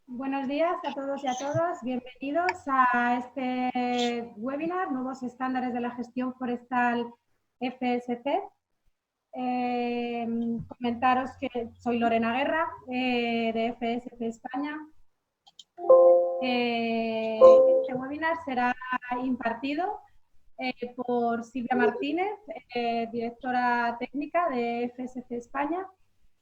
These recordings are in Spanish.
Buenos días a todos y a todas. Bienvenidos a este webinar, Nuevos Estándares de la Gestión Forestal FSC. Comentaros que soy Lorena Guerra, de FSC España. Este webinar será impartido por Silvia Martínez, directora técnica de FSC España.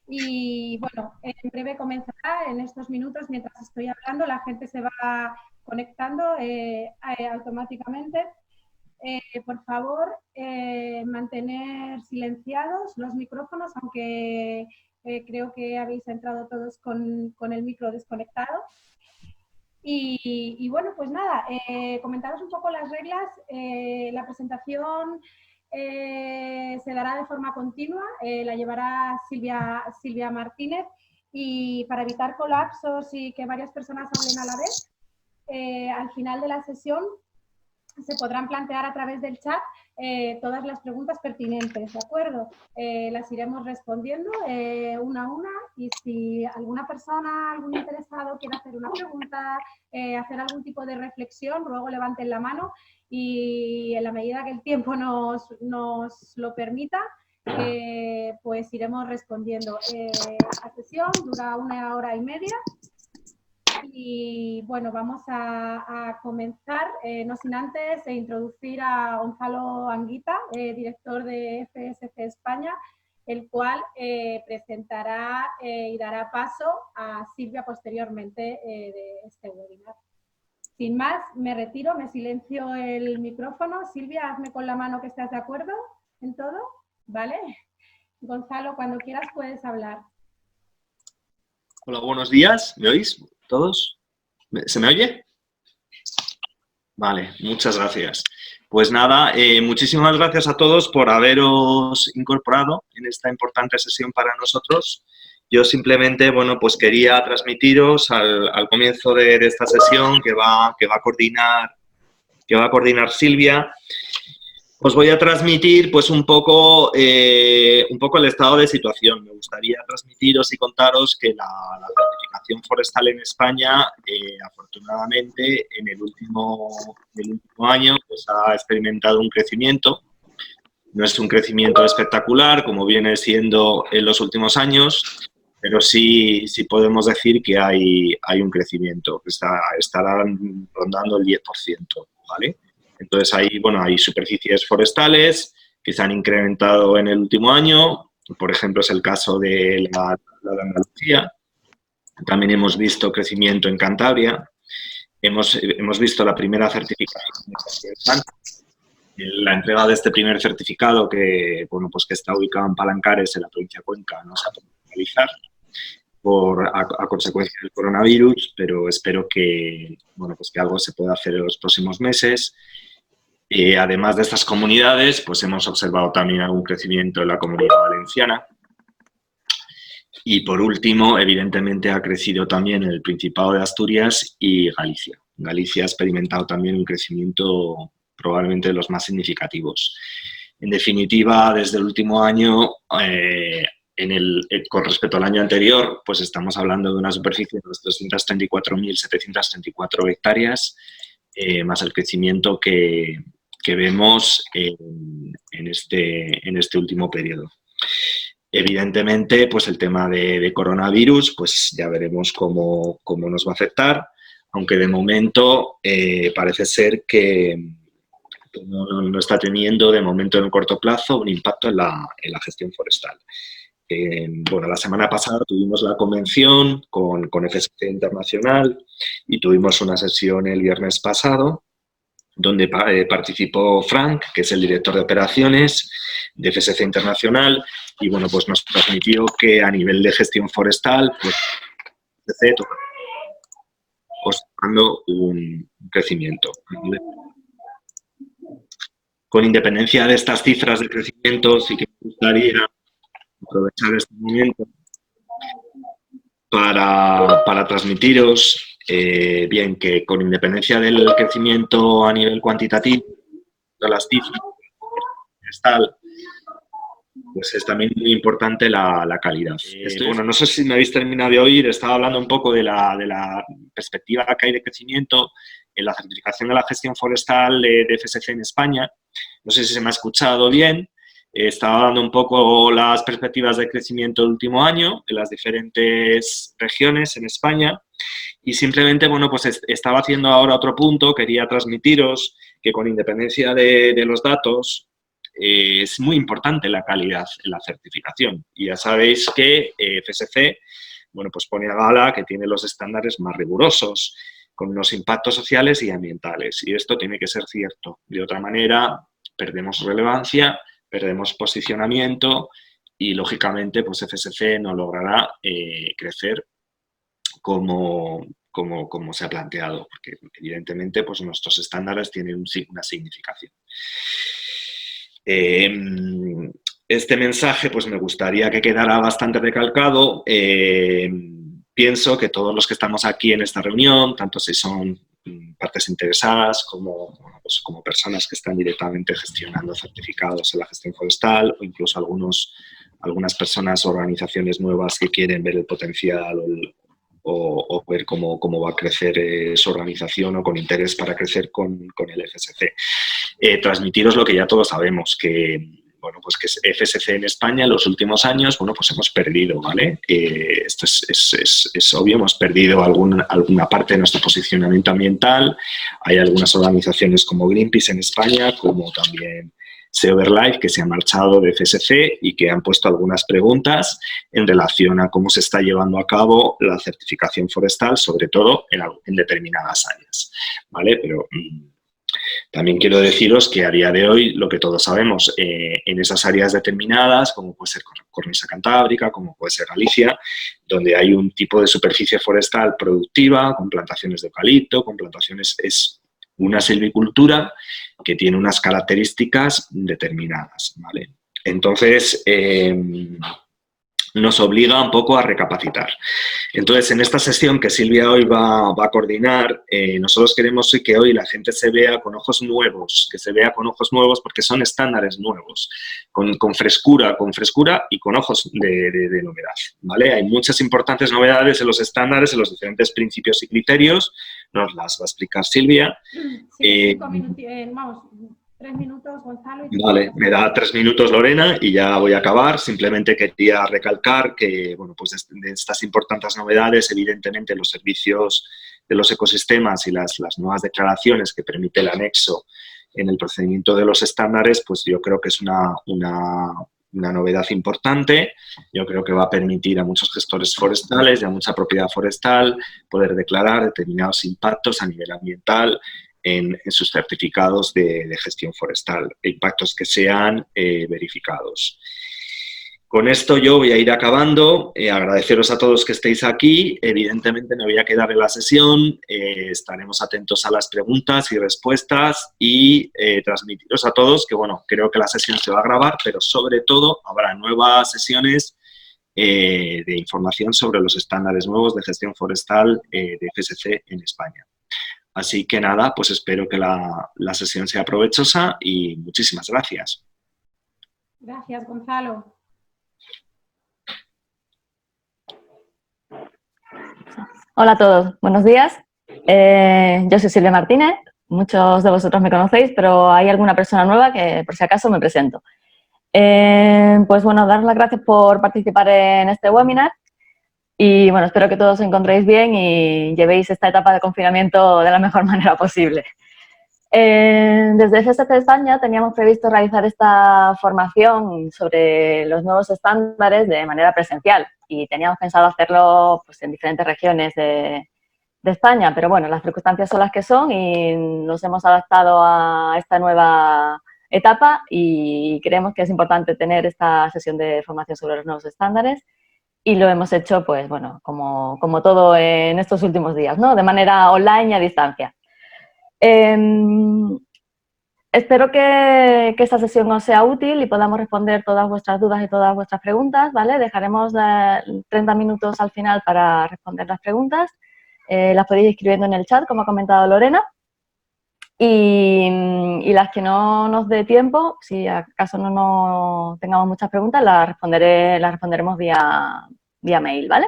Y bueno, en breve comenzará, en estos minutos, mientras estoy hablando, la gente se va conectando automáticamente. Por favor, mantener silenciados los micrófonos, aunque creo que habéis entrado todos con el micro desconectado. Y bueno, pues nada, comentaros un poco las reglas. La presentación se dará de forma continua, la llevará Silvia Martínez, y para evitar colapsos y que varias personas hablen a la vez, al final de la sesión se podrán plantear a través del chat todas las preguntas pertinentes, ¿de acuerdo? Las iremos respondiendo una a una, y si alguna persona, algún interesado quiere hacer una pregunta, hacer algún tipo de reflexión, luego levanten la mano y en la medida que el tiempo nos lo permita, pues iremos respondiendo. La sesión dura 1 hora y media. Y bueno, vamos a comenzar, no sin antes introducir a Gonzalo Anguita, director de FSC España, el cual presentará y dará paso a Silvia posteriormente de este webinar. Sin más, me retiro, me silencio el micrófono. Silvia, hazme con la mano que estás de acuerdo en todo, ¿vale? Gonzalo, cuando quieras puedes hablar. Hola, buenos días. ¿Me oís todos? ¿Se me oye? Vale, muchas gracias. Pues nada, muchísimas gracias a todos por haberos incorporado en esta importante sesión para nosotros. Yo simplemente, bueno, pues quería transmitiros al comienzo de esta sesión que va a coordinar Silvia. Os voy a transmitir pues un poco el estado de situación. Me gustaría transmitiros y contaros que la certificación forestal en España, afortunadamente, en el último año pues, ha experimentado un crecimiento. No es un crecimiento espectacular, como viene siendo en los últimos años, pero sí podemos decir que hay un crecimiento, que estarán rondando el 10%, ¿vale? Entonces, hay superficies forestales que se han incrementado en el último año. Por ejemplo, es el caso de la de Andalucía. También hemos visto crecimiento en Cantabria. Hemos visto la primera certificación de la entrega de este primer certificado que está ubicado en Palancares, en la provincia de Cuenca, no se ha podido realizar a consecuencia del coronavirus, pero espero que algo se pueda hacer en los próximos meses. Además de estas comunidades, pues hemos observado también algún crecimiento en la Comunidad Valenciana. Y por último, evidentemente, ha crecido también el Principado de Asturias y Galicia. Galicia ha experimentado también un crecimiento probablemente de los más significativos. En definitiva, desde el último año, con respecto al año anterior, pues estamos hablando de una superficie de 234.734 hectáreas, más el crecimiento que vemos en este último periodo. Evidentemente, pues el tema de coronavirus, pues ya veremos cómo nos va a afectar, aunque de momento parece ser que no está teniendo de momento en el corto plazo un impacto en la gestión forestal. La semana pasada tuvimos la convención con FSC Internacional y tuvimos una sesión el viernes pasado donde participó Frank, que es el director de operaciones de FSC Internacional, y pues nos transmitió que a nivel de gestión forestal, pues FSC observando un crecimiento. Con independencia de estas cifras de crecimiento, sí que me gustaría aprovechar este momento para transmitiros bien que con independencia del crecimiento a nivel cuantitativo de las cifras forestal, pues es también muy importante la calidad. Bueno, no sé si me habéis terminado de oír, estaba hablando un poco de la perspectiva que hay de crecimiento en la certificación de la gestión forestal de FSC en España. No sé si se me ha escuchado bien. Estaba dando un poco las perspectivas de crecimiento del último año en las diferentes regiones en España y simplemente, bueno, pues estaba haciendo ahora otro punto. Quería transmitiros que con independencia de los datos, es muy importante la calidad en la certificación. Y ya sabéis que FSC, bueno, pues pone a gala que tiene los estándares más rigurosos, con unos impactos sociales y ambientales. Y esto tiene que ser cierto. De otra manera, perdemos relevancia, perdemos posicionamiento y, lógicamente, pues FSC no logrará crecer como se ha planteado, porque evidentemente pues nuestros estándares tienen una significación. Este mensaje pues me gustaría que quedara bastante recalcado. Pienso que todos los que estamos aquí en esta reunión, tanto si son partes interesadas como personas que están directamente gestionando certificados en la gestión forestal o incluso algunas personas o organizaciones nuevas que quieren ver el potencial o ver cómo va a crecer su organización o con interés para crecer con el FSC. Transmitiros lo que ya todos sabemos, que bueno, pues que FSC en España en los últimos años, bueno, pues hemos perdido, ¿vale? Esto es obvio, hemos perdido alguna parte de nuestro posicionamiento ambiental. Hay algunas organizaciones como Greenpeace en España, como también SeoverLife, que se han marchado de FSC y que han puesto algunas preguntas en relación a cómo se está llevando a cabo la certificación forestal, sobre todo en determinadas áreas, ¿vale? Pero también quiero deciros que a día de hoy, lo que todos sabemos, en esas áreas determinadas, como puede ser Cornisa Cantábrica, como puede ser Galicia, donde hay un tipo de superficie forestal productiva, con plantaciones de eucalipto, con plantaciones, es una silvicultura que tiene unas características determinadas, ¿vale? Entonces, nos obliga un poco a recapacitar. Entonces, en esta sesión que Silvia hoy va a coordinar, nosotros queremos que hoy la gente se vea con ojos nuevos, porque son estándares nuevos, con frescura y con ojos de novedad, ¿vale? Hay muchas importantes novedades en los estándares, en los diferentes principios y criterios, nos las va a explicar Silvia. Sí, 5 minutos, vamos, 3 minutos, Gonzalo. Vale, me da 3 minutos Lorena y ya voy a acabar. Simplemente quería recalcar que, bueno, pues de estas importantes novedades, evidentemente los servicios de los ecosistemas y las nuevas declaraciones que permite el anexo en el procedimiento de los estándares, pues yo creo que es una novedad importante. Yo creo que va a permitir a muchos gestores forestales y a mucha propiedad forestal poder declarar determinados impactos a nivel ambiental en sus certificados de gestión forestal, impactos que sean verificados. Con esto yo voy a ir acabando. Agradeceros a todos que estéis aquí. Evidentemente me voy a quedar en la sesión. Estaremos atentos a las preguntas y respuestas y transmitiros a todos que, bueno, creo que la sesión se va a grabar, pero sobre todo habrá nuevas sesiones de información sobre los estándares nuevos de gestión forestal de FSC en España. Así que nada, pues espero que la sesión sea provechosa y muchísimas gracias. Gracias, Gonzalo. Hola a todos, buenos días. Yo soy Silvia Martínez, muchos de vosotros me conocéis, pero hay alguna persona nueva que por si acaso me presento. Pues bueno, daros las gracias por participar en este webinar. Y bueno, espero que todos os encontréis bien y llevéis esta etapa de confinamiento de la mejor manera posible. Desde FSC España teníamos previsto realizar esta formación sobre los nuevos estándares de manera presencial y teníamos pensado hacerlo pues, en diferentes regiones de España, pero bueno, las circunstancias son las que son y nos hemos adaptado a esta nueva etapa y creemos que es importante tener esta sesión de formación sobre los nuevos estándares. Y lo hemos hecho, pues bueno, como todo en estos últimos días, ¿no? De manera online y a distancia. Espero que esta sesión os sea útil y podamos responder todas vuestras dudas y todas vuestras preguntas, ¿vale? Dejaremos 30 minutos al final para responder las preguntas. Las podéis ir escribiendo en el chat, como ha comentado Lorena. y las que no nos dé tiempo, si acaso no tengamos muchas preguntas, las responderemos vía mail, ¿vale?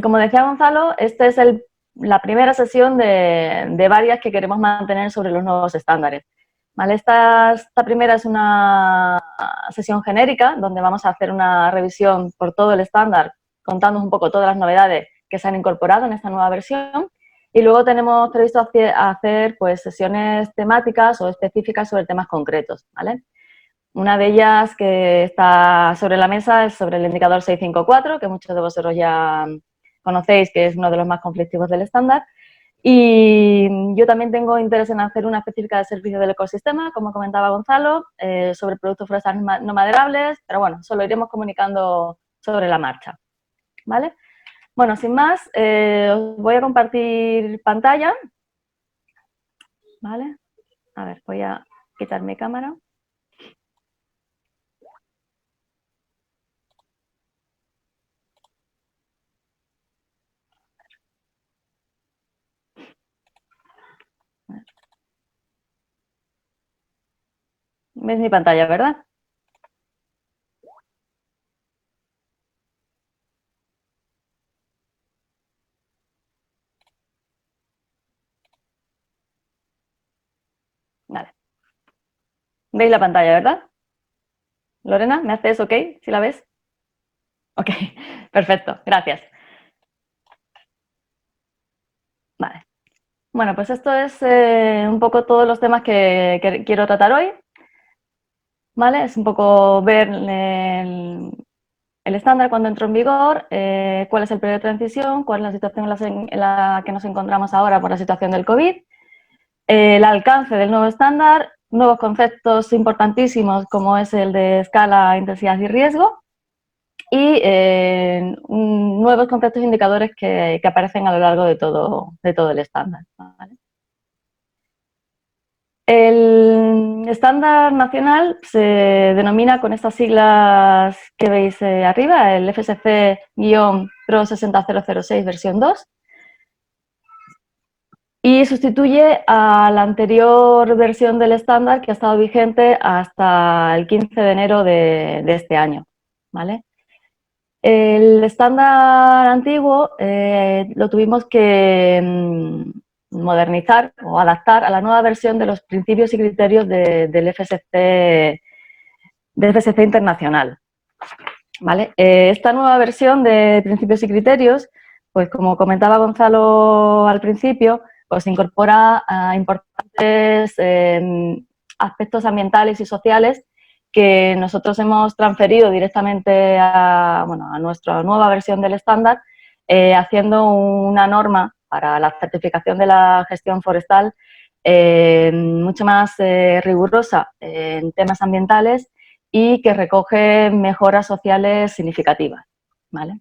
Como decía Gonzalo, esta es la primera sesión de varias que queremos mantener sobre los nuevos estándares. ¿Vale? Esta primera es una sesión genérica donde vamos a hacer una revisión por todo el estándar, contando un poco todas las novedades que se han incorporado en esta nueva versión. Y luego tenemos previsto hacer pues, sesiones temáticas o específicas sobre temas concretos, ¿vale? Una de ellas que está sobre la mesa es sobre el indicador 654, que muchos de vosotros ya conocéis, que es uno de los más conflictivos del estándar. Y yo también tengo interés en hacer una específica de servicio del ecosistema, como comentaba Gonzalo, sobre productos forestales no maderables, pero bueno, eso lo iremos comunicando sobre la marcha, ¿vale? Bueno, sin más, os voy a compartir pantalla, ¿vale? A ver, voy a quitar mi cámara. ¿Ves mi pantalla, verdad? Vale. ¿Veis la pantalla, verdad? Lorena, ¿me haces ok si la ves? Ok, perfecto, gracias. Vale. Bueno, pues esto es un poco todos los temas que quiero tratar hoy. ¿Vale? Es un poco ver el estándar cuando entró en vigor, cuál es el periodo de transición, cuál es la situación en la que nos encontramos ahora por la situación del COVID, el alcance del nuevo estándar, nuevos conceptos importantísimos como es el de escala, intensidad y riesgo, y nuevos conceptos e indicadores que aparecen a lo largo de todo el estándar, ¿vale? El estándar nacional se denomina con estas siglas que veis arriba, el FSC-PRO 60006 versión 2, y sustituye a la anterior versión del estándar que ha estado vigente hasta el 15 de enero de este año, ¿vale? El estándar antiguo lo tuvimos que modernizar o adaptar a la nueva versión de los principios y criterios del FSC internacional, ¿vale? Esta nueva versión de principios y criterios, pues como comentaba Gonzalo al principio, pues incorpora importantes aspectos ambientales y sociales que nosotros hemos transferido directamente a nuestra nueva versión del estándar, haciendo una norma para la certificación de la gestión forestal mucho más rigurosa en temas ambientales y que recoge mejoras sociales significativas, ¿vale?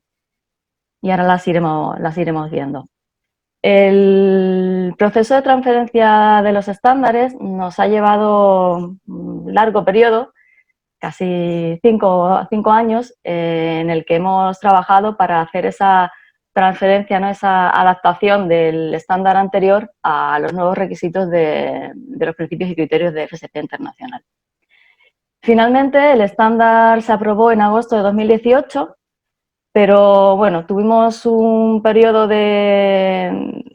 Y ahora las iremos viendo. El proceso de transferencia de los estándares nos ha llevado un largo periodo, casi cinco años, en el que hemos trabajado para hacer esa transferencia, ¿no? Esa adaptación del estándar anterior a los nuevos requisitos de los principios y criterios de FSC internacional. Finalmente, el estándar se aprobó en agosto de 2018, pero bueno, tuvimos un periodo de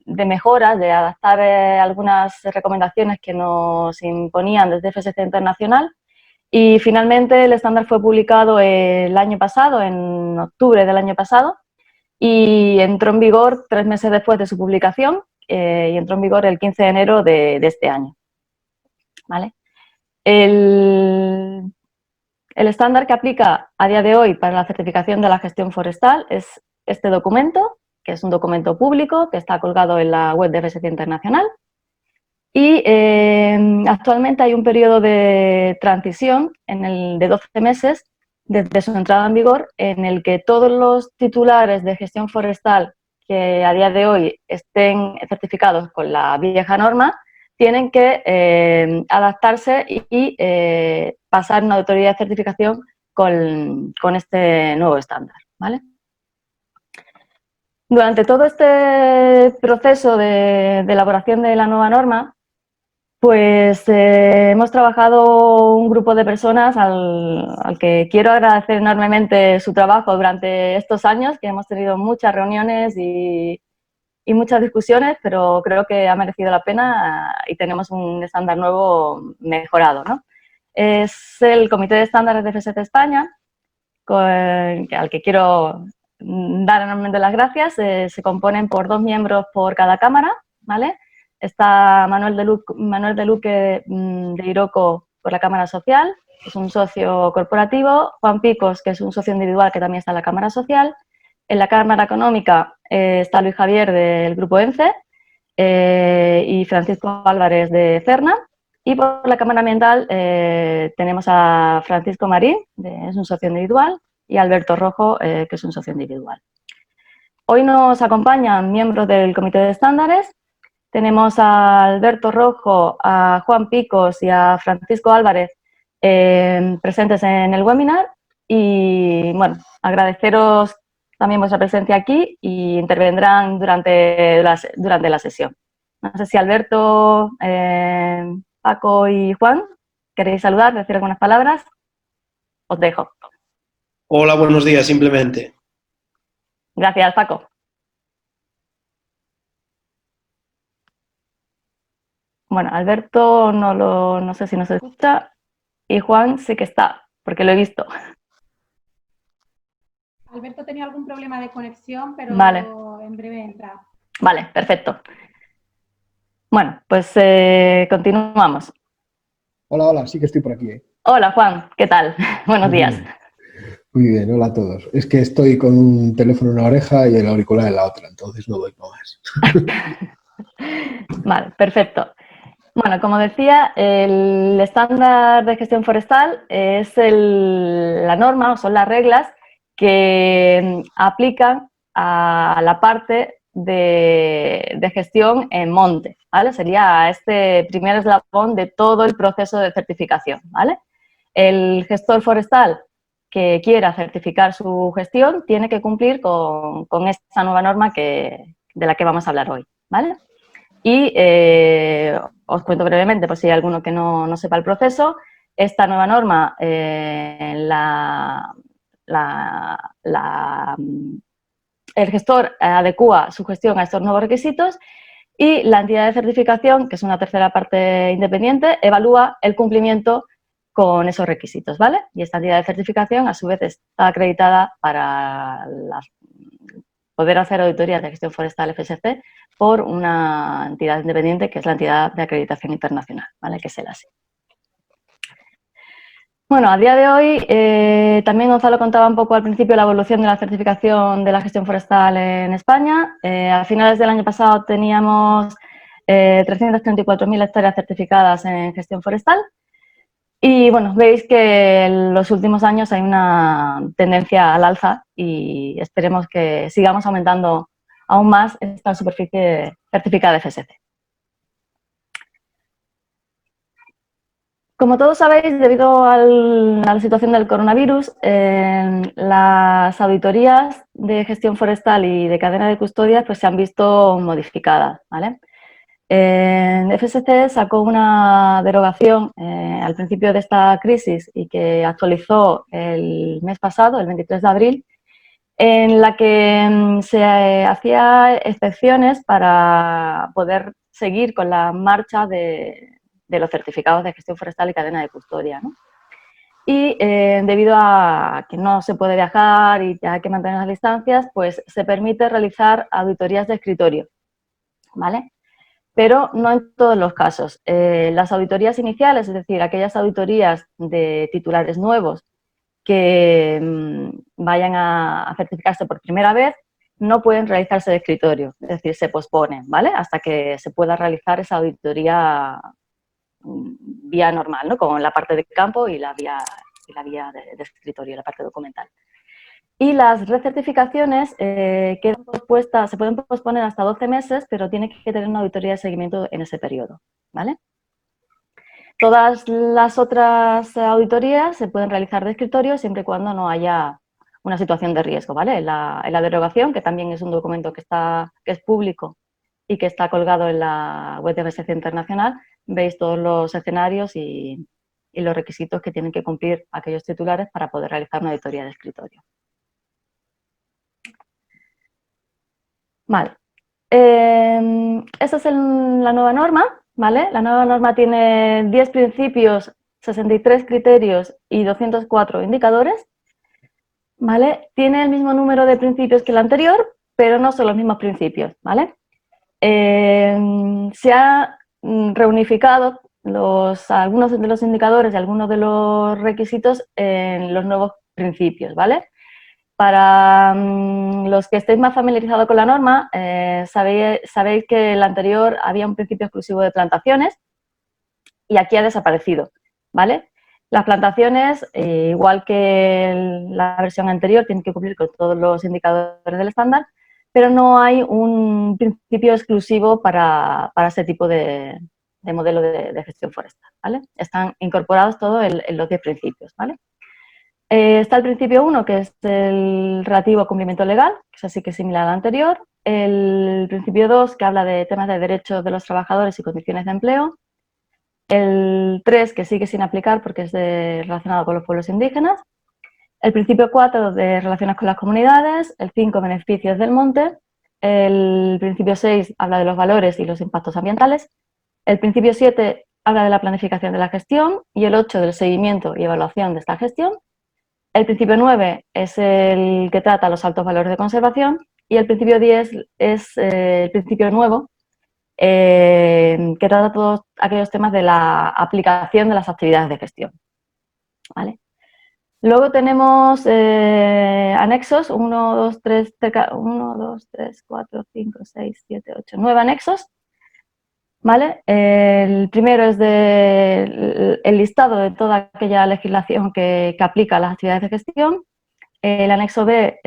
mejoras, de adaptar algunas recomendaciones que nos imponían desde FSC internacional, y finalmente el estándar fue publicado el año pasado, en octubre del año pasado, y entró en vigor 3 meses después de su publicación, y entró en vigor el 15 de enero de este año, ¿vale? El estándar que aplica a día de hoy para la certificación de la gestión forestal es este documento, que es un documento público que está colgado en la web de FSC Internacional. Y actualmente hay un periodo de transición de 12 meses desde su entrada en vigor, en el que todos los titulares de gestión forestal que a día de hoy estén certificados con la vieja norma tienen que adaptarse y pasar una auditoría de certificación con este nuevo estándar, ¿vale? Durante todo este proceso de elaboración de la nueva norma, pues hemos trabajado un grupo de personas al que quiero agradecer enormemente su trabajo durante estos años, que hemos tenido muchas reuniones y muchas discusiones, pero creo que ha merecido la pena y tenemos un estándar nuevo mejorado, ¿no? Es el Comité de Estándares de FSC España, al que quiero dar enormemente las gracias. Se componen por 2 miembros por cada cámara, ¿vale? Está Manuel de Luque de Iroco por la Cámara Social, que es un socio corporativo, Juan Picos, que es un socio individual que también está en la Cámara Social. En la Cámara Económica está Luis Javier del Grupo ENCE y Francisco Álvarez de CERNA. Y por la Cámara Ambiental tenemos a Francisco Marín, es un socio individual, y Alberto Rojo, que es un socio individual. Hoy nos acompañan miembros del Comité de Estándares. Tenemos a Alberto Rojo, a Juan Picos y a Francisco Álvarez presentes en el webinar. Y bueno, agradeceros también vuestra presencia aquí y intervendrán durante la sesión. No sé si Alberto, Paco y Juan, ¿queréis saludar, decir algunas palabras? Os dejo. Hola, buenos días, simplemente. Gracias, Paco. Bueno, Alberto no sé si nos escucha y Juan sí que está, porque lo he visto. Alberto tenía algún problema de conexión, pero vale. En breve entra. Vale, perfecto. Bueno, pues continuamos. Hola, sí que estoy por aquí. Hola, Juan, ¿qué tal? Buenos días. Muy bien, hola a todos. Es que estoy con un teléfono en una oreja y el auricular en la otra, entonces no doy más. Vale, perfecto. Bueno, como decía, el estándar de gestión forestal es la norma o son las reglas que aplican a la parte de gestión en monte, ¿vale? Sería este primer eslabón de todo el proceso de certificación, ¿vale? El gestor forestal que quiera certificar su gestión tiene que cumplir con esta nueva norma de la que vamos a hablar hoy, ¿vale? Y os cuento brevemente, por si hay alguno que no sepa el proceso. Esta nueva norma el gestor adecúa su gestión a estos nuevos requisitos y la entidad de certificación, que es una tercera parte independiente, evalúa el cumplimiento con esos requisitos, ¿vale? Y esta entidad de certificación, a su vez, está acreditada para poder hacer auditorías de gestión forestal FSC por una entidad independiente que es la entidad de acreditación internacional, ¿vale? Que es el ASI. Bueno, a día de hoy, también Gonzalo contaba un poco al principio la evolución de la certificación de la gestión forestal en España. A finales del año pasado teníamos 334.000 hectáreas certificadas en gestión forestal. Y bueno, veis que en los últimos años hay una tendencia al alza y esperemos que sigamos aumentando aún más esta superficie certificada de FSC. Como todos sabéis, debido a la situación del coronavirus, las auditorías de gestión forestal y de cadena de custodia pues, se han visto modificadas, ¿vale? FSC sacó una derogación al principio de esta crisis y que actualizó el mes pasado, el 23 de abril, en la que se hacía excepciones para poder seguir con la marcha de los certificados de gestión forestal y cadena de custodia, ¿no? Y debido a que no se puede viajar y hay que mantener las distancias, pues se permite realizar auditorías de escritorio, ¿vale? Pero no en todos los casos. Las auditorías iniciales, es decir, aquellas auditorías de titulares nuevos que vayan a certificarse por primera vez, no pueden realizarse de escritorio, es decir, se posponen, ¿vale? Hasta que se pueda realizar esa auditoría vía normal, ¿no? Como la parte de campo y la vía de escritorio, la parte documental. Y las recertificaciones quedan pospuestas, se pueden posponer hasta 12 meses, pero tiene que tener una auditoría de seguimiento en ese periodo, ¿vale? Todas las otras auditorías se pueden realizar de escritorio siempre y cuando no haya una situación de riesgo, ¿vale? En la derogación, que también es un documento que es público y que está colgado en la web de BSC Internacional, veis todos los escenarios y los requisitos que tienen que cumplir aquellos titulares para poder realizar una auditoría de escritorio. Vale. Esta es la nueva norma, ¿vale? La nueva norma tiene 10 principios, 63 criterios y 204 indicadores, ¿vale? Tiene el mismo número de principios que la anterior, pero no son los mismos principios, ¿vale? Se ha reunificado algunos de los indicadores y algunos de los requisitos en los nuevos principios, ¿vale? Para los que estéis más familiarizados con la norma, sabéis que en la anterior había un principio exclusivo de plantaciones y aquí ha desaparecido, ¿vale? Las plantaciones, igual que la versión anterior, tienen que cumplir con todos los indicadores del estándar, pero no hay un principio exclusivo para este tipo de modelo de gestión forestal, ¿vale? Están incorporados todos en los 10 principios, ¿vale? Está el principio 1, que es el relativo a cumplimiento legal, que es así que es similar al anterior. El principio 2, que habla de temas de derechos de los trabajadores y condiciones de empleo. El 3, que sigue sin aplicar porque es relacionado con los pueblos indígenas. El principio 4, de relaciones con las comunidades. El 5, beneficios del monte. El principio 6, habla de los valores y los impactos ambientales. El principio 7, habla de la planificación de la gestión. Y el 8, del seguimiento y evaluación de esta gestión. El principio 9 es el que trata los altos valores de conservación y el principio 10 es el principio nuevo que trata todos aquellos temas de la aplicación de las actividades de gestión, ¿vale? Luego tenemos anexos, 1, 2, 3, 4, 5, 6, 7, 8, 9 anexos, ¿vale? El primero es el listado de toda aquella legislación que aplica a las actividades de gestión. El anexo B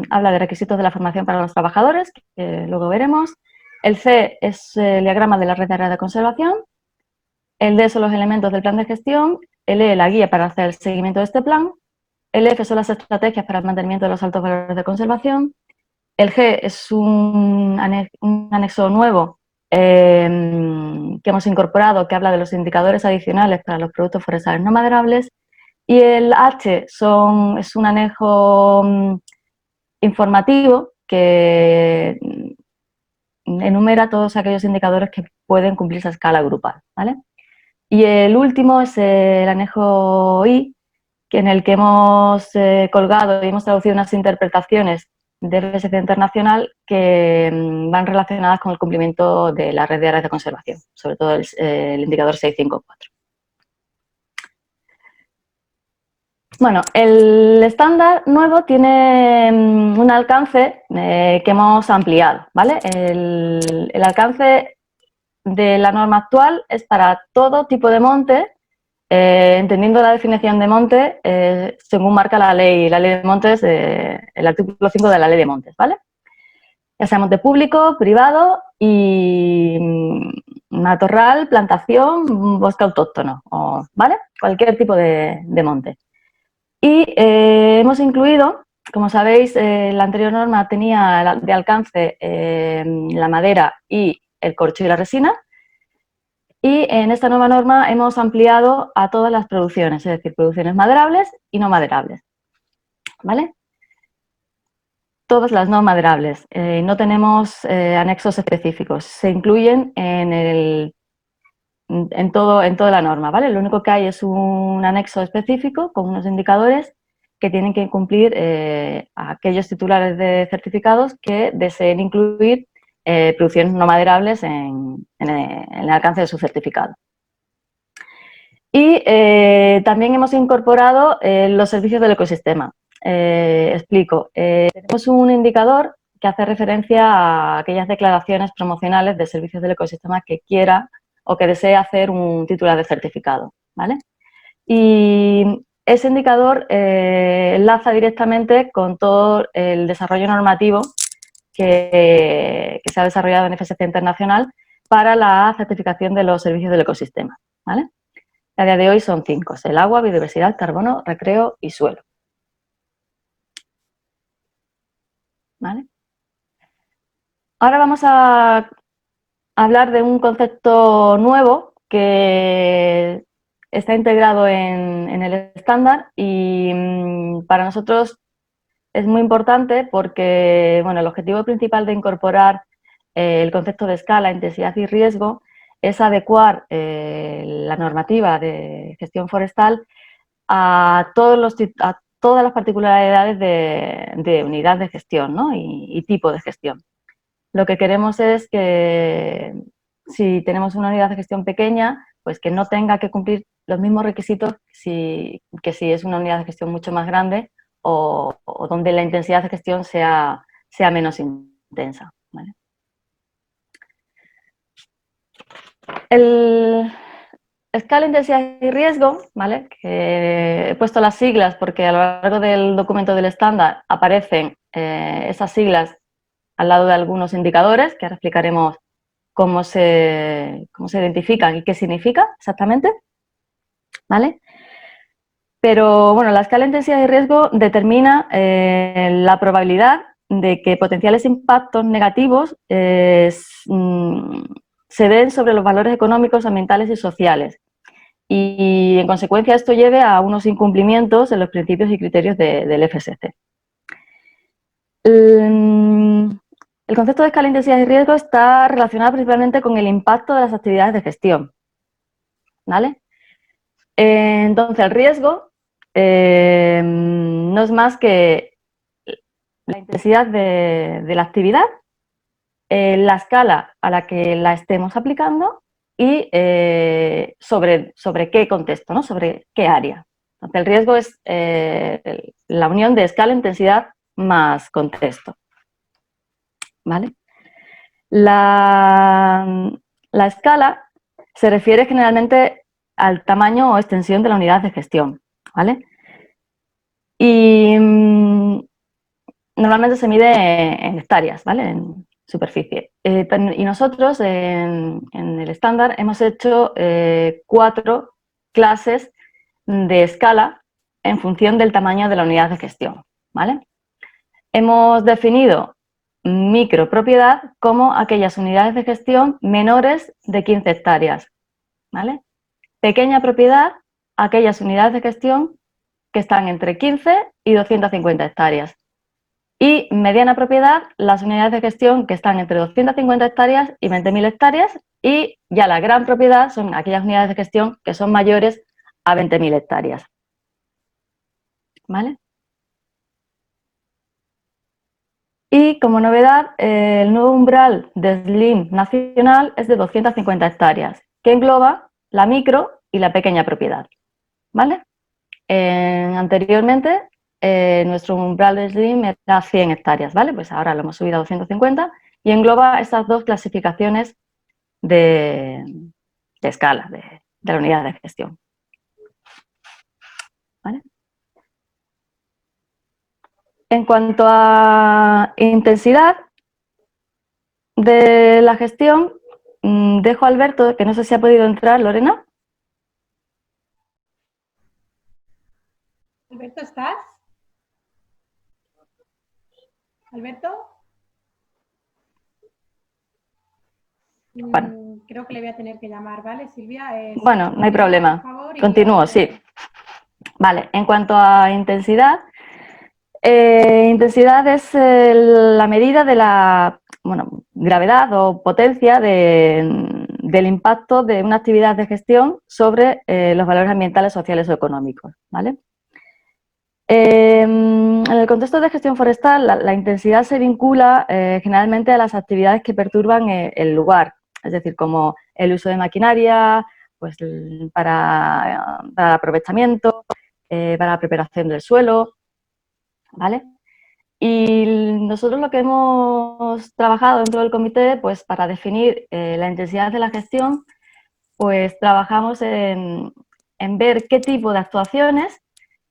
habla de requisitos de la formación para los trabajadores, que luego veremos. El C es el diagrama de la red de áreas de conservación. El D son los elementos del plan de gestión. El E, la guía para hacer el seguimiento de este plan. El F son las estrategias para el mantenimiento de los altos valores de conservación. El G es un anexo nuevo que hemos incorporado, que habla de los indicadores adicionales para los productos forestales no maderables. Y el H es un anejo informativo que enumera todos aquellos indicadores que pueden cumplirse a escala grupal, ¿vale? Y el último es el anejo I, en el que hemos colgado y hemos traducido unas interpretaciones de BSC Internacional que van relacionadas con el cumplimiento de la red de áreas de conservación, sobre todo el indicador 654. Bueno, el estándar nuevo tiene un alcance que hemos ampliado, ¿vale? El alcance de la norma actual es para todo tipo de monte, entendiendo la definición de monte según marca la ley de montes, el artículo 5 de la ley de montes, ¿vale? Ya sea monte público, privado y matorral, plantación, bosque autóctono, ¿vale? Cualquier tipo de monte. Y hemos incluido, como sabéis, la anterior norma tenía de alcance la madera y el corcho y la resina. Y en esta nueva norma hemos ampliado a todas las producciones, es decir, producciones maderables y no maderables, ¿vale? Todas las no maderables. No tenemos anexos específicos. Se incluyen en toda la norma, ¿vale? Lo único que hay es un anexo específico con unos indicadores que tienen que cumplir aquellos titulares de certificados que deseen incluir producciones no maderables en el alcance de su certificado. Y también hemos incorporado los servicios del ecosistema. Explico. Tenemos un indicador que hace referencia a aquellas declaraciones promocionales de servicios del ecosistema que quiera o que desee hacer un titular de certificado, ¿vale? Y ese indicador enlaza directamente con todo el desarrollo normativo que se ha desarrollado en FSC Internacional para la certificación de los servicios del ecosistema, ¿vale? A día de hoy son 5, el agua, biodiversidad, carbono, recreo y suelo. ¿vale? Ahora vamos a hablar de un concepto nuevo que está integrado en el estándar y para nosotros es muy importante porque, bueno, el objetivo principal de incorporar el concepto de escala, intensidad y riesgo es adecuar la normativa de gestión forestal a todas las particularidades de unidad de gestión, ¿no? y tipo de gestión. Lo que queremos es que si tenemos una unidad de gestión pequeña, pues que no tenga que cumplir los mismos requisitos que si es una unidad de gestión mucho más grande o donde la intensidad de gestión sea menos intensa, ¿vale? El escala, intensidad y riesgo, ¿vale? Que he puesto las siglas porque a lo largo del documento del estándar aparecen esas siglas al lado de algunos indicadores, que ahora explicaremos cómo se identifican y qué significa exactamente, ¿vale? Pero, bueno, la escala de intensidad y riesgo determina la probabilidad de que potenciales impactos negativos se den sobre los valores económicos, ambientales y sociales. Y, en consecuencia, esto lleve a unos incumplimientos en los principios y criterios del FSC. El concepto de escala, intensidad y riesgo está relacionado principalmente con el impacto de las actividades de gestión, ¿vale? Entonces, el riesgo no es más que la intensidad de la actividad, la escala a la que la estemos aplicando y sobre qué contexto, ¿no? Sobre qué área. Entonces, el riesgo es la unión de escala, intensidad más contexto, ¿vale? La escala se refiere generalmente al tamaño o extensión de la unidad de gestión, ¿vale? Y normalmente se mide en hectáreas, ¿vale? En superficie. Y nosotros en el estándar hemos hecho 4 clases de escala en función del tamaño de la unidad de gestión, ¿vale? Hemos definido micropropiedad como aquellas unidades de gestión menores de 15 hectáreas, ¿vale? Pequeña propiedad, aquellas unidades de gestión que están entre 15 y 250 hectáreas. Y mediana propiedad, las unidades de gestión que están entre 250 hectáreas y 20.000 hectáreas. Y ya la gran propiedad son aquellas unidades de gestión que son mayores a 20.000 hectáreas, ¿vale? Y como novedad, el nuevo umbral de SLIM nacional es de 250 hectáreas, que engloba la micro y la pequeña propiedad, ¿vale? Anteriormente, nuestro umbral de SLIM era 100 hectáreas, ¿vale? Pues ahora lo hemos subido a 250 y engloba estas 2 clasificaciones de escala, de la unidad de gestión, ¿vale? En cuanto a intensidad de la gestión, dejo a Alberto, que no sé si ha podido entrar. Lorena. Alberto, ¿estás? ¿Alberto? Bueno. Creo que le voy a tener que llamar, ¿vale, Silvia? Bueno, no hay problema. Por favor, continúo, sí. Vale, en cuanto a intensidad, intensidad es la medida de la gravedad o potencia del impacto de una actividad de gestión sobre los valores ambientales, sociales o económicos, ¿vale? En el contexto de gestión forestal, la intensidad se vincula generalmente a las actividades que perturban el lugar, es decir, como el uso de maquinaria, pues para aprovechamiento, para la preparación del suelo, ¿vale? Y nosotros lo que hemos trabajado dentro del comité, pues para definir la intensidad de la gestión, pues trabajamos en ver qué tipo de actuaciones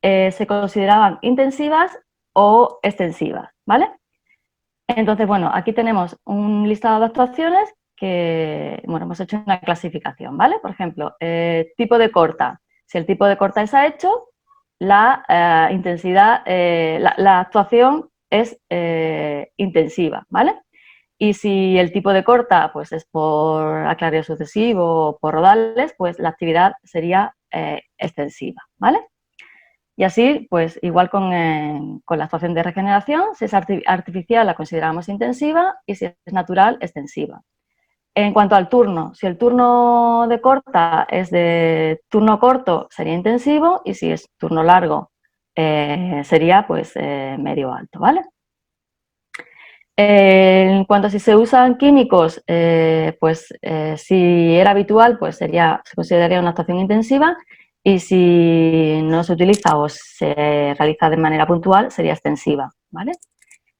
se consideraban intensivas o extensivas, ¿vale? Entonces, bueno, aquí tenemos un listado de actuaciones que, bueno, hemos hecho una clasificación, ¿vale? Por ejemplo, tipo de corta. Si el tipo de corta está hecho, la intensidad, la actuación es intensiva, ¿vale? Y si el tipo de corta pues es por aclareo sucesivo o por rodales, pues la actividad sería extensiva, ¿vale? Y así, pues igual con la actuación de regeneración, si es artificial la consideramos intensiva y si es natural, extensiva. En cuanto al turno, si el turno de corta es de turno corto, sería intensivo, y si es turno largo, sería pues medio alto, ¿vale? En cuanto a si se usan químicos, si era habitual, pues se consideraría una actuación intensiva, y si no se utiliza o se realiza de manera puntual, sería extensiva, ¿vale?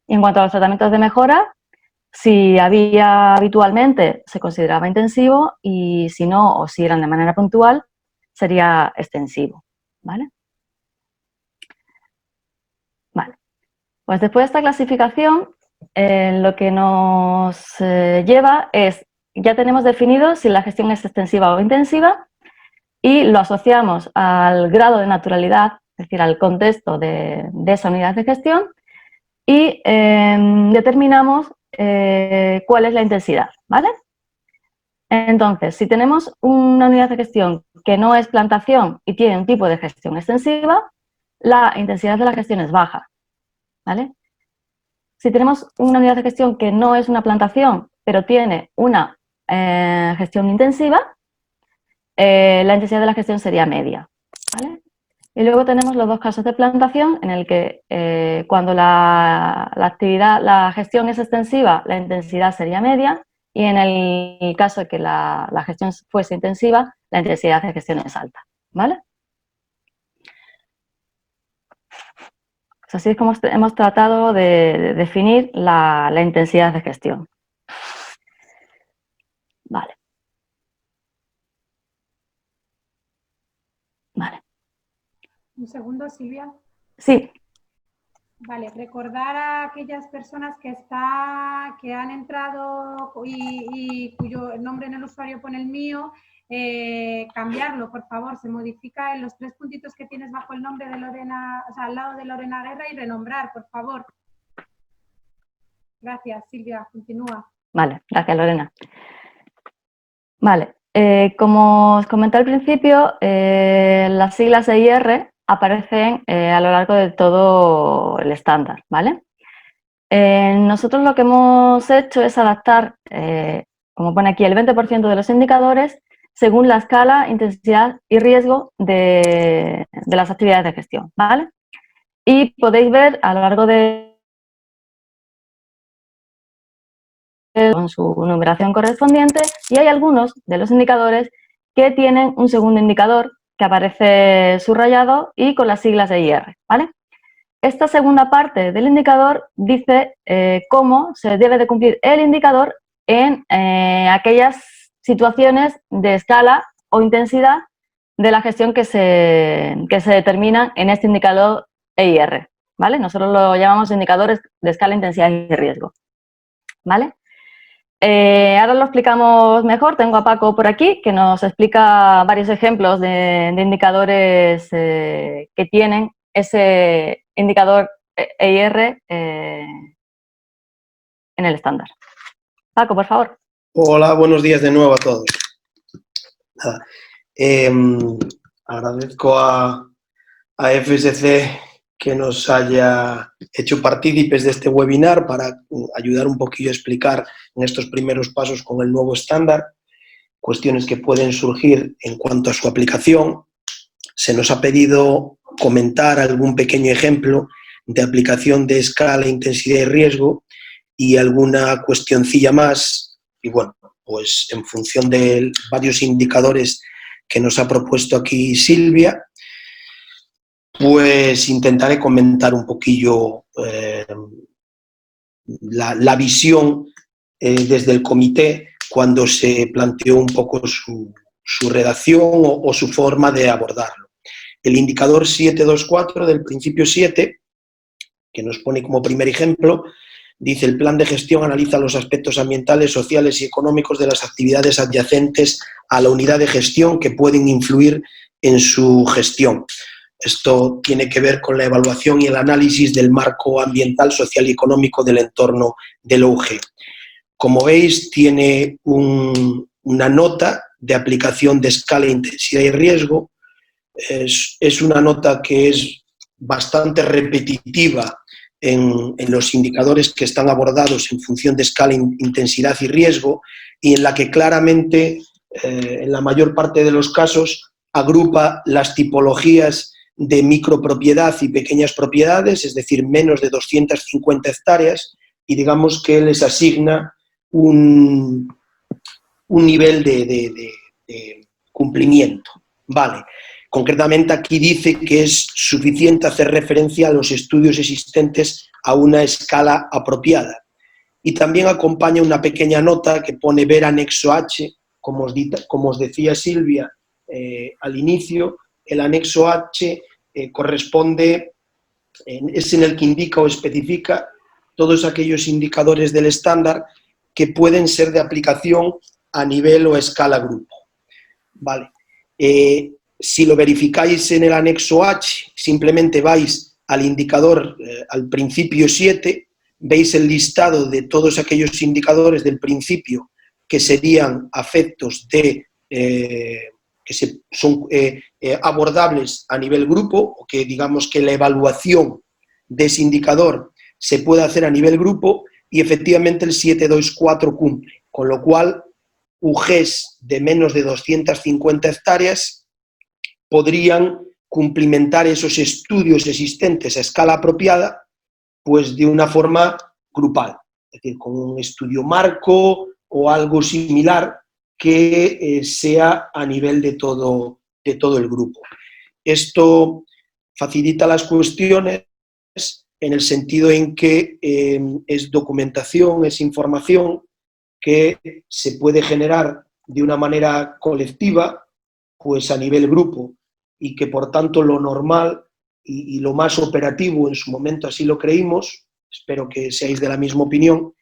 Y en cuanto a los tratamientos de mejora, si había habitualmente, se consideraba intensivo, y si no, o si eran de manera puntual, sería extensivo, ¿vale? Vale. Pues después de esta clasificación, lo que nos lleva es, ya tenemos definido si la gestión es extensiva o intensiva, y lo asociamos al grado de naturalidad, es decir, al contexto de esa unidad de gestión, y determinamos cuál es la intensidad, ¿vale? Entonces, si tenemos una unidad de gestión que no es plantación y tiene un tipo de gestión extensiva, la intensidad de la gestión es baja, ¿vale? Si tenemos una unidad de gestión que no es una plantación, pero tiene una gestión intensiva, la intensidad de la gestión sería media, ¿vale? Y luego tenemos los dos casos de plantación, en el que cuando la gestión es extensiva, la intensidad sería media, y en el caso de que la gestión fuese intensiva, la intensidad de gestión es alta, ¿vale? Pues así es como hemos tratado de definir la intensidad de gestión. Vale. Vale. Un segundo, Silvia. Sí. Vale, recordar a aquellas personas que han entrado y cuyo nombre en el usuario pone el mío, cambiarlo, por favor. Se modifica en los 3 puntitos que tienes bajo el nombre de Lorena, o sea, al lado de Lorena Guerra, y renombrar, por favor. Gracias, Silvia. Continúa. Vale, gracias, Lorena. Vale, como os comenté al principio, las siglas EIR aparecen a lo largo de todo el estándar, ¿vale? Nosotros lo que hemos hecho es adaptar, como pone aquí, el 20% de los indicadores según la escala, intensidad y riesgo de las actividades de gestión, ¿vale? Y podéis ver a lo largo con su numeración correspondiente, y hay algunos de los indicadores que tienen un segundo indicador que aparece subrayado y con las siglas EIR, ¿vale? Esta segunda parte del indicador dice cómo se debe de cumplir el indicador en aquellas situaciones de escala o intensidad de la gestión que se determinan en este indicador EIR, ¿vale? Nosotros lo llamamos indicadores de escala, intensidad y riesgo, ¿vale? Ahora lo explicamos mejor. Tengo a Paco por aquí, que nos explica varios ejemplos de indicadores que tienen ese indicador EIR en el estándar. Paco, por favor. Hola, buenos días de nuevo a todos. Nada, agradezco a FSC que nos haya hecho partícipes de este webinar para ayudar un poquillo a explicar en estos primeros pasos con el nuevo estándar cuestiones que pueden surgir en cuanto a su aplicación. Se nos ha pedido comentar algún pequeño ejemplo de aplicación de escala, intensidad y riesgo y alguna cuestioncilla más. Y bueno, pues en función de varios indicadores que nos ha propuesto aquí Silvia, pues intentaré comentar un poquillo la visión desde el comité cuando se planteó un poco su redacción o su forma de abordarlo. El indicador 724 del principio 7, que nos pone como primer ejemplo, dice: el plan de gestión analiza los aspectos ambientales, sociales y económicos de las actividades adyacentes a la unidad de gestión que pueden influir en su gestión. Esto tiene que ver con la evaluación y el análisis del marco ambiental, social y económico del entorno del OUG. Como veis, tiene una nota de aplicación de escala, intensidad y riesgo. Es una nota que es bastante repetitiva en los indicadores que están abordados en función de escala, intensidad y riesgo, y en la que claramente, en la mayor parte de los casos, agrupa las tipologías de micropropiedad y pequeñas propiedades, es decir, menos de 250 hectáreas, y digamos que les asigna un nivel de cumplimiento. Vale. Concretamente aquí dice que es suficiente hacer referencia a los estudios existentes a una escala apropiada. Y también acompaña una pequeña nota que pone ver anexo H, como os decía Silvia al inicio. El anexo H corresponde, es en el que indica o especifica todos aquellos indicadores del estándar que pueden ser de aplicación a nivel o escala grupo. Vale. Si lo verificáis en el anexo H, simplemente vais al indicador, al principio 7, veis el listado de todos aquellos indicadores del principio que serían afectos de, son abordables a nivel grupo, o que digamos que la evaluación de ese indicador se puede hacer a nivel grupo, y efectivamente el 724 cumple, con lo cual UGs de menos de 250 hectáreas podrían cumplimentar esos estudios existentes a escala apropiada, pues de una forma grupal, es decir, con un estudio marco o algo similar que sea a nivel de todo el grupo. Esto facilita las cuestiones en el sentido en que es documentación, es información que se puede generar de una manera colectiva, pues a nivel grupo, y que por tanto lo normal y lo más operativo, en su momento así lo creímos, espero que seáis de la misma opinión,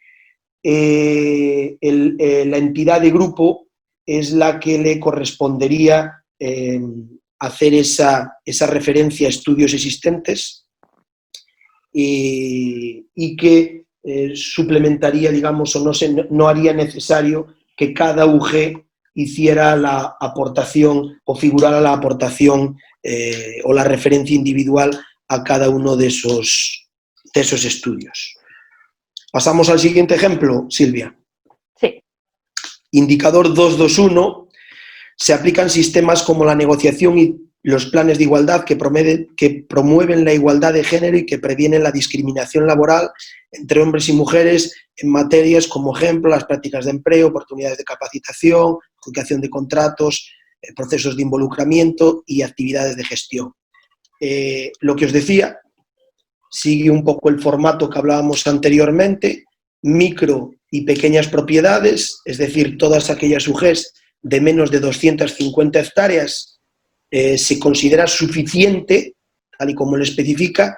la entidad de grupo es la que le correspondería hacer esa referencia a estudios existentes y que suplementaría, digamos, o no haría necesario que cada UG hiciera la aportación o figurara la aportación o la referencia individual a cada uno de esos estudios. Pasamos al siguiente ejemplo, Silvia. Sí. Indicador 221. Se aplican sistemas como la negociación y los planes de igualdad que promueven la igualdad de género y que previenen la discriminación laboral entre hombres y mujeres en materias como ejemplo las prácticas de empleo, oportunidades de capacitación, adjudicación de contratos, procesos de involucramiento y actividades de gestión. Lo que os decía, sigue un poco el formato que hablábamos anteriormente, micro y pequeñas propiedades, es decir, todas aquellas UGs de menos de 250 hectáreas, se considera suficiente, tal y como lo especifica,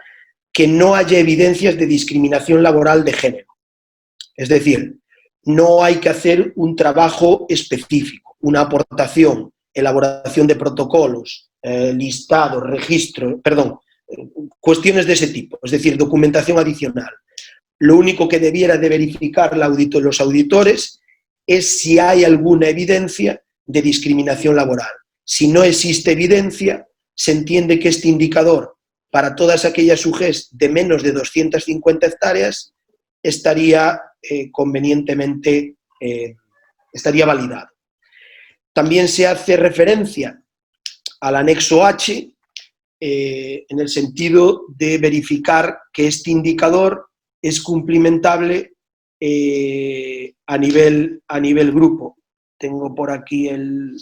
que no haya evidencias de discriminación laboral de género. Es decir, no hay que hacer un trabajo específico, una aportación, elaboración de protocolos, listado, registro, cuestiones de ese tipo, es decir, documentación adicional. Lo único que debiera de verificar los auditores es si hay alguna evidencia de discriminación laboral. Si no existe evidencia, se entiende que este indicador, para todas aquellas UGs de menos de 250 hectáreas, estaría convenientemente, estaría validado. También se hace referencia al anexo H en el sentido de verificar que este indicador es cumplimentable a nivel grupo. Tengo por aquí el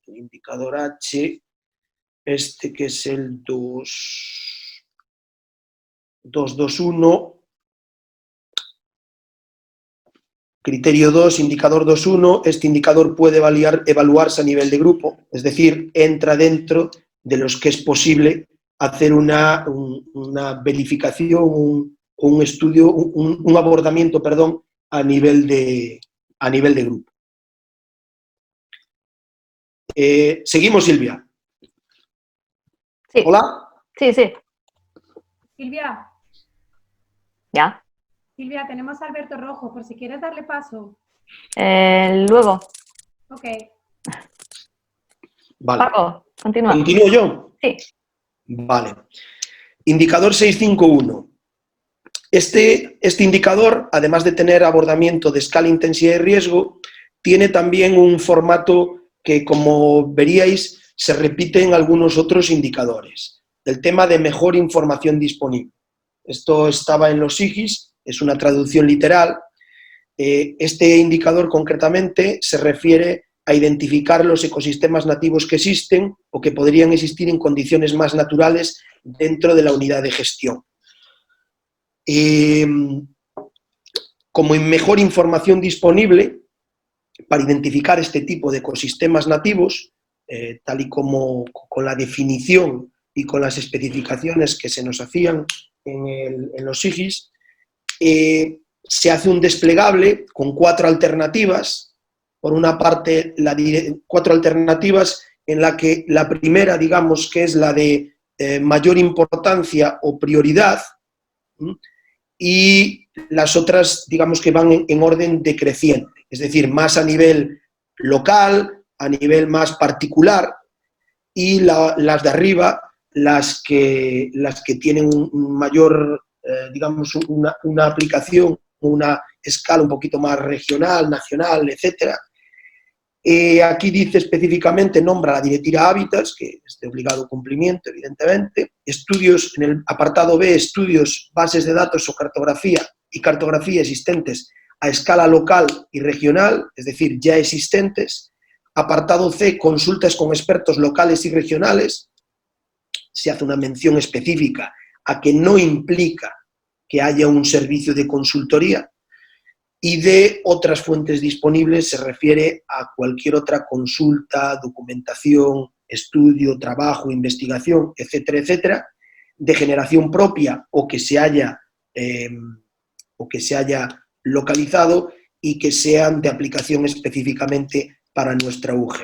indicador H, que es el 221. Criterio 2, indicador 2.1, este indicador puede evaluarse a nivel de grupo, es decir, entra dentro de los que es posible hacer una verificación, un estudio, un abordamiento, a nivel de grupo. Seguimos, Silvia. Sí. ¿Hola? Sí, sí. Silvia, Ya. Silvia, tenemos a Alberto Rojo, por si quieres darle paso. Luego, Ok. Vale. Paco, continúa. ¿Continúo yo? Sí. Vale. Indicador 651. Este indicador, además de tener abordamiento de escala, intensidad y riesgo, tiene también un formato que, como veríais, se repite en algunos otros indicadores. El tema de mejor información disponible. Esto estaba en los SIGIS, es una traducción literal. Este indicador concretamente se refiere a identificar los ecosistemas nativos que existen o que podrían existir en condiciones más naturales dentro de la unidad de gestión. Como mejor información disponible para identificar este tipo de ecosistemas nativos, tal y como con la definición y con las especificaciones que se nos hacían en los SIGIS, se hace un desplegable con 4 alternativas. Por una parte, 4 alternativas en la que la primera, digamos, que es la de mayor importancia o prioridad, y las otras, digamos, que van en orden decreciente, es decir, más a nivel local, a nivel más particular, y las de arriba, las que tienen un mayor, digamos, una aplicación, una escala un poquito más regional, nacional, etcétera. Aquí dice específicamente, nombra la directiva Hábitats, que es de obligado cumplimiento, evidentemente. Estudios, en el apartado B, estudios, bases de datos o cartografía y cartografía existentes a escala local y regional, es decir, ya existentes. Apartado C, consultas con expertos locales y regionales. Se hace una mención específica a que no implica que haya un servicio de consultoría. Y de otras fuentes disponibles se refiere a cualquier otra consulta, documentación, estudio, trabajo, investigación, etcétera, etcétera, de generación propia o que se haya localizado y que sean de aplicación específicamente para nuestra UG.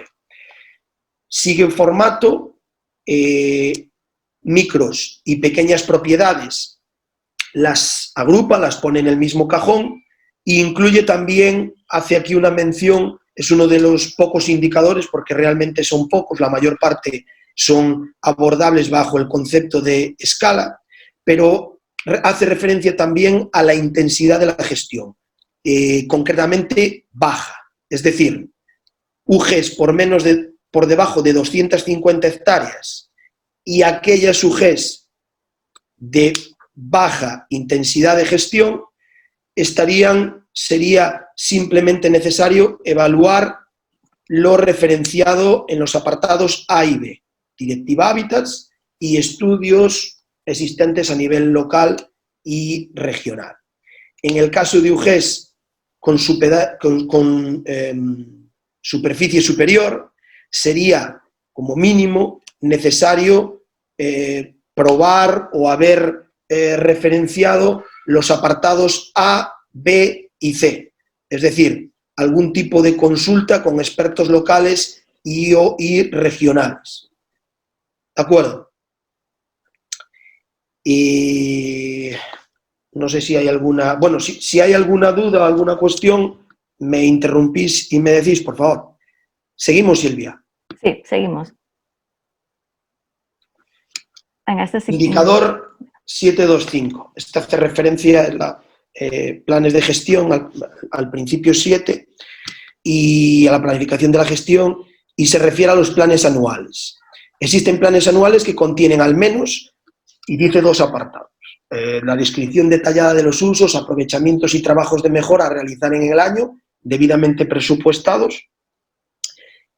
Sigue en formato micros y pequeñas propiedades, las agrupa, las pone en el mismo cajón. E incluye también, hace aquí una mención, es uno de los pocos indicadores, porque realmente son pocos, la mayor parte son abordables bajo el concepto de escala, pero hace referencia también a la intensidad de la gestión, concretamente baja, es decir, UGs por debajo de 250 hectáreas y aquellas UGs de baja intensidad de gestión, sería simplemente necesario evaluar lo referenciado en los apartados A y B, Directiva Hábitats y estudios existentes a nivel local y regional. En el caso de UGs con superficie superior, sería como mínimo necesario probar o haber referenciado los apartados A, B y C, es decir, algún tipo de consulta con expertos locales y regionales. ¿De acuerdo? Y no sé si hay alguna... Bueno, si hay alguna duda o alguna cuestión, me interrumpís y me decís, por favor. Seguimos, Silvia. Sí, seguimos. Venga, este sí. Indicador 725. Esta hace referencia a planes de gestión, al principio 7, y a la planificación de la gestión, y se refiere a los planes anuales. Existen planes anuales que contienen al menos, y dice 2 apartados, la descripción detallada de los usos, aprovechamientos y trabajos de mejora a realizar en el año, debidamente presupuestados,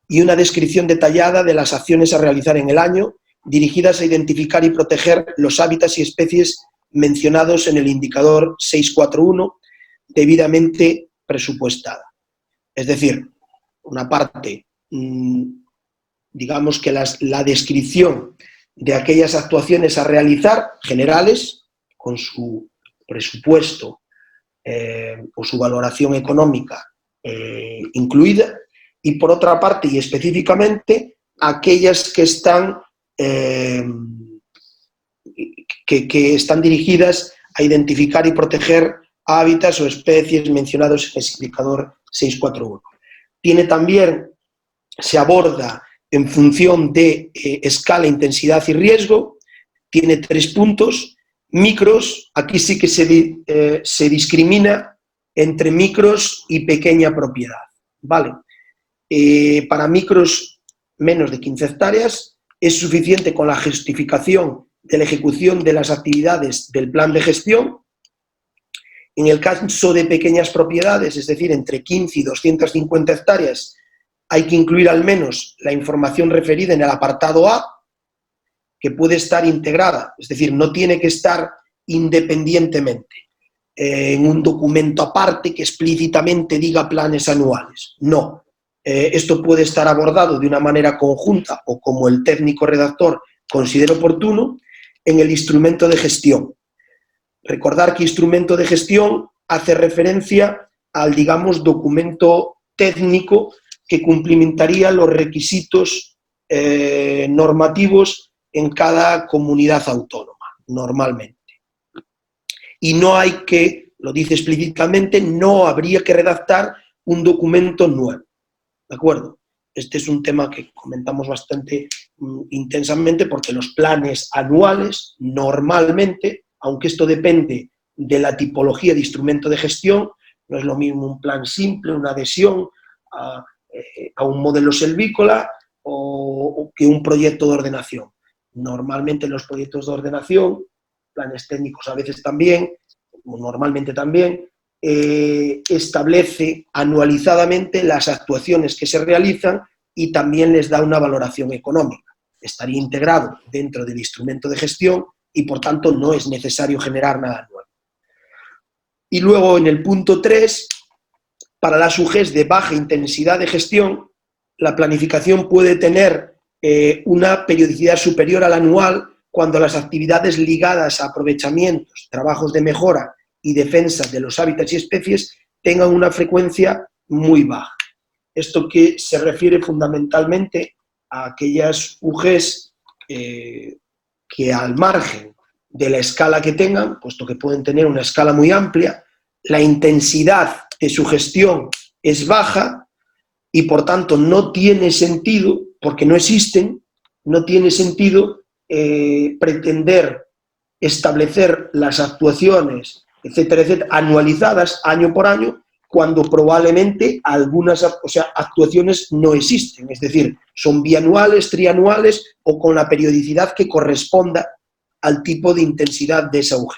y una descripción detallada de las acciones a realizar en el año, dirigidas a identificar y proteger los hábitats y especies mencionados en el indicador 641, debidamente presupuestada. Es decir, una parte, digamos que la descripción de aquellas actuaciones a realizar, generales, con su presupuesto o su valoración económica incluida, y por otra parte y específicamente aquellas que están que están dirigidas a identificar y proteger hábitats o especies mencionados en ese indicador 641. Tiene también, se aborda en función de escala, intensidad y riesgo, tiene 3 puntos, micros, aquí sí que se discrimina entre micros y pequeña propiedad, ¿vale? Para micros menos de 15 hectáreas es suficiente con la justificación de la ejecución de las actividades del plan de gestión. En el caso de pequeñas propiedades, es decir, entre 15 y 250 hectáreas, hay que incluir al menos la información referida en el apartado A, que puede estar integrada, es decir, no tiene que estar independientemente en un documento aparte que explícitamente diga planes anuales. No, esto puede estar abordado de una manera conjunta o como el técnico redactor considere oportuno en el instrumento de gestión. Recordar que instrumento de gestión hace referencia al, digamos, documento técnico que cumplimentaría los requisitos normativos en cada comunidad autónoma, normalmente. Y no hay que, lo dice explícitamente, no habría que redactar un documento nuevo, ¿de acuerdo? Este es un tema que comentamos bastante intensamente porque los planes anuales, normalmente, aunque esto depende de la tipología de instrumento de gestión, no es lo mismo un plan simple, una adhesión a un modelo selvícola o que un proyecto de ordenación. Normalmente los proyectos de ordenación, planes técnicos a veces también, normalmente también, establece anualizadamente las actuaciones que se realizan y también les da una valoración económica. Estaría integrado dentro del instrumento de gestión y por tanto no es necesario generar nada nuevo. Y luego en el punto 3, para las UGEs de baja intensidad de gestión, la planificación puede tener una periodicidad superior al anual cuando las actividades ligadas a aprovechamientos, trabajos de mejora y defensa de los hábitats y especies tengan una frecuencia muy baja. Esto que se refiere fundamentalmente a aquellas UGEs que al margen de la escala que tengan, puesto que pueden tener una escala muy amplia, la intensidad de su gestión es baja y por tanto no tiene sentido, porque no existen, no tiene sentido pretender establecer las actuaciones, etcétera, etcétera, anualizadas año por año, cuando probablemente algunas actuaciones no existen, es decir, son bianuales, trianuales o con la periodicidad que corresponda al tipo de intensidad de esa UG.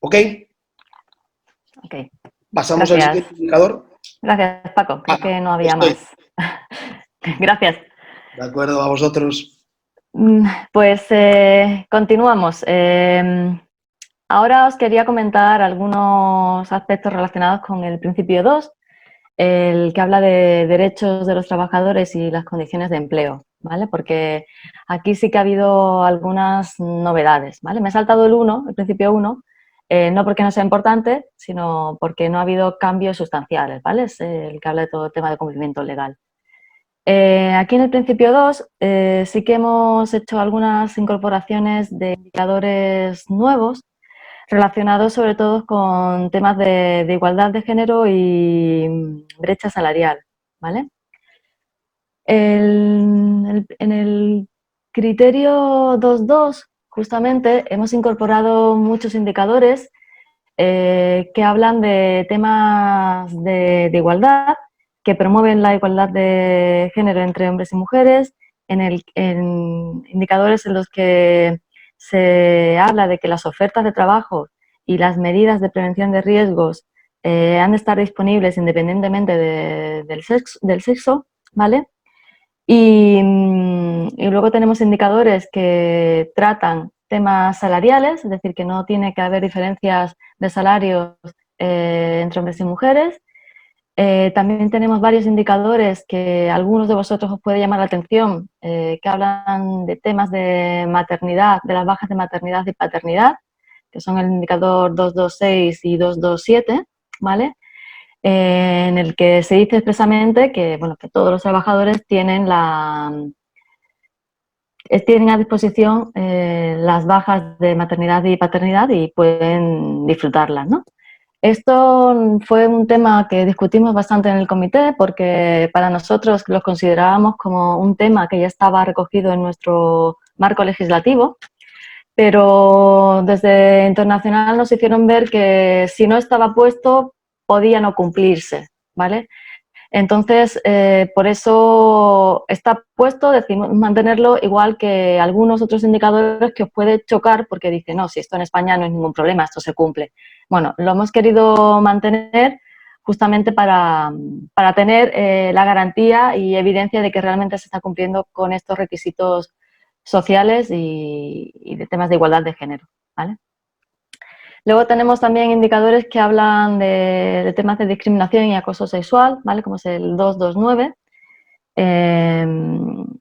¿Ok? Ok. Pasamos Gracias. al siguiente indicador. Gracias, Paco. Creo que no había estoy. más. Gracias. De acuerdo, a vosotros. Pues continuamos. Ahora os quería comentar algunos aspectos relacionados con el principio 2, el que habla de derechos de los trabajadores y las condiciones de empleo, ¿vale? Porque aquí sí que ha habido algunas novedades, ¿vale? Me he saltado el 1, el principio 1, no porque no sea importante, sino porque no ha habido cambios sustanciales, ¿vale? Es el que habla de todo el tema de cumplimiento legal. Aquí en el principio 2 sí que hemos hecho algunas incorporaciones de indicadores nuevos relacionados sobre todo con temas de igualdad de género y brecha salarial, ¿vale? En el criterio 2.2 justamente hemos incorporado muchos indicadores que hablan de temas de igualdad, que promueven la igualdad de género entre hombres y mujeres, en indicadores en los que se habla de que las ofertas de trabajo y las medidas de prevención de riesgos han de estar disponibles independientemente del sexo, ¿vale? Y luego tenemos indicadores que tratan temas salariales, es decir, que no tiene que haber diferencias de salarios entre hombres y mujeres. También tenemos varios indicadores que a algunos de vosotros os puede llamar la atención, que hablan de temas de maternidad, de las bajas de maternidad y paternidad, que son el indicador 226 y 227, ¿vale? En el que se dice expresamente que, bueno, que todos los trabajadores tienen tienen a disposición las bajas de maternidad y paternidad y pueden disfrutarlas, ¿no? Esto fue un tema que discutimos bastante en el comité porque para nosotros los considerábamos como un tema que ya estaba recogido en nuestro marco legislativo, pero desde Internacional nos hicieron ver que si no estaba puesto podía no cumplirse, ¿vale? Entonces, por eso está puesto, decimos mantenerlo, igual que algunos otros indicadores que os puede chocar porque dicen, no, si esto en España no es ningún problema, esto se cumple. Bueno, lo hemos querido mantener justamente para tener la garantía y evidencia de que realmente se está cumpliendo con estos requisitos sociales y de temas de igualdad de género, ¿vale? Luego tenemos también indicadores que hablan de temas de discriminación y acoso sexual, ¿vale? Como es el 229.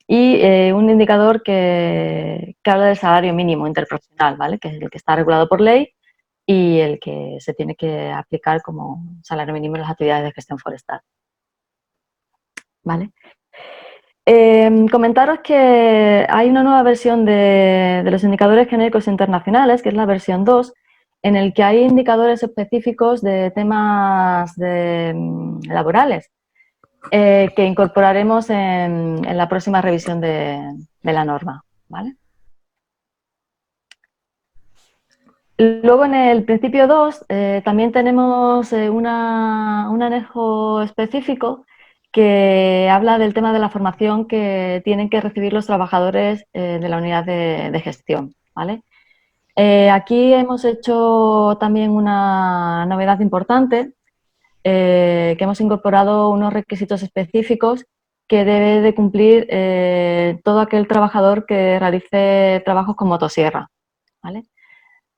Y un indicador que habla del salario mínimo interprofesional, ¿vale? Que es el que está regulado por ley y el que se tiene que aplicar como salario mínimo en las actividades de gestión forestal, ¿vale? Comentaros que hay una nueva versión de los indicadores genéricos internacionales, que es la versión 2, en el que hay indicadores específicos de temas laborales que incorporaremos en la próxima revisión de la norma, ¿vale? Luego, en el principio 2, también tenemos un anejo específico que habla del tema de la formación que tienen que recibir los trabajadores de la unidad de gestión, ¿vale? Aquí hemos hecho también una novedad importante, que hemos incorporado unos requisitos específicos que debe de cumplir todo aquel trabajador que realice trabajos con motosierra, ¿vale?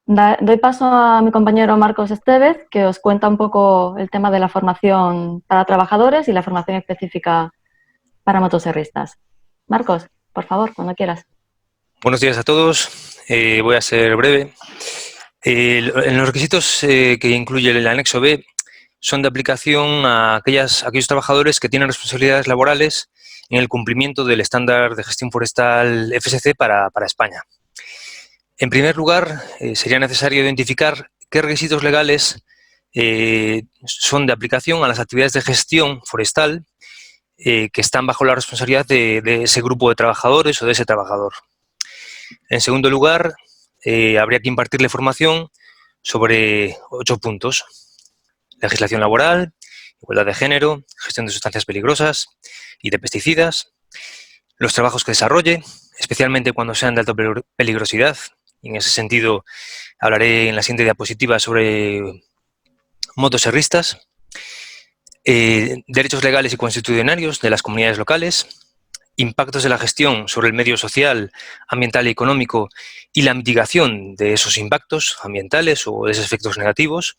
Doy paso a mi compañero Marcos Estevez, que os cuenta un poco el tema de la formación para trabajadores y la formación específica para motosierristas. Marcos, por favor, cuando quieras. Buenos días a todos. Voy a ser breve. En los requisitos que incluye el anexo B son de aplicación a aquellos trabajadores que tienen responsabilidades laborales en el cumplimiento del estándar de gestión forestal FSC para España. En primer lugar, sería necesario identificar qué requisitos legales son de aplicación a las actividades de gestión forestal que están bajo la responsabilidad de ese grupo de trabajadores o de ese trabajador. En segundo lugar, habría que impartirle formación sobre 8 puntos: legislación laboral, igualdad de género, gestión de sustancias peligrosas y de pesticidas, los trabajos que desarrolle, especialmente cuando sean de alta peligrosidad. En ese sentido, hablaré en la siguiente diapositiva sobre motosierristas, derechos legales y constitucionarios de las comunidades locales, impactos de la gestión sobre el medio social, ambiental y económico y la mitigación de esos impactos ambientales o de esos efectos negativos.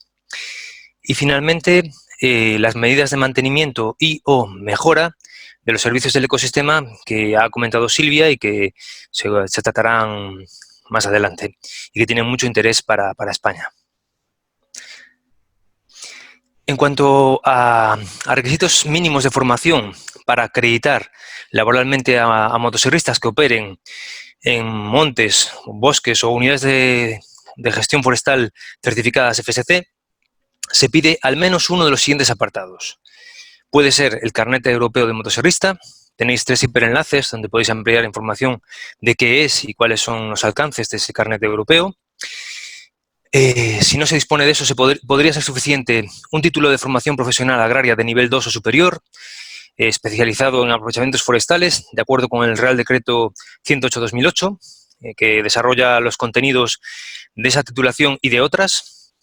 Y finalmente, las medidas de mantenimiento y o mejora de los servicios del ecosistema que ha comentado Silvia y que se tratarán más adelante y que tienen mucho interés para España. En cuanto a requisitos mínimos de formación para acreditar laboralmente a motosierristas que operen en montes, bosques o unidades de gestión forestal certificadas FSC, se pide al menos uno de los siguientes apartados. Puede ser el carnet europeo de motosierrista. Tenéis 3 hiperenlaces donde podéis ampliar información de qué es y cuáles son los alcances de ese carnet europeo. Si no se dispone de eso, podría ser suficiente un título de formación profesional agraria de nivel 2 o superior, especializado en aprovechamientos forestales, de acuerdo con el Real Decreto 108/2008, que desarrolla los contenidos de esa titulación y de otras.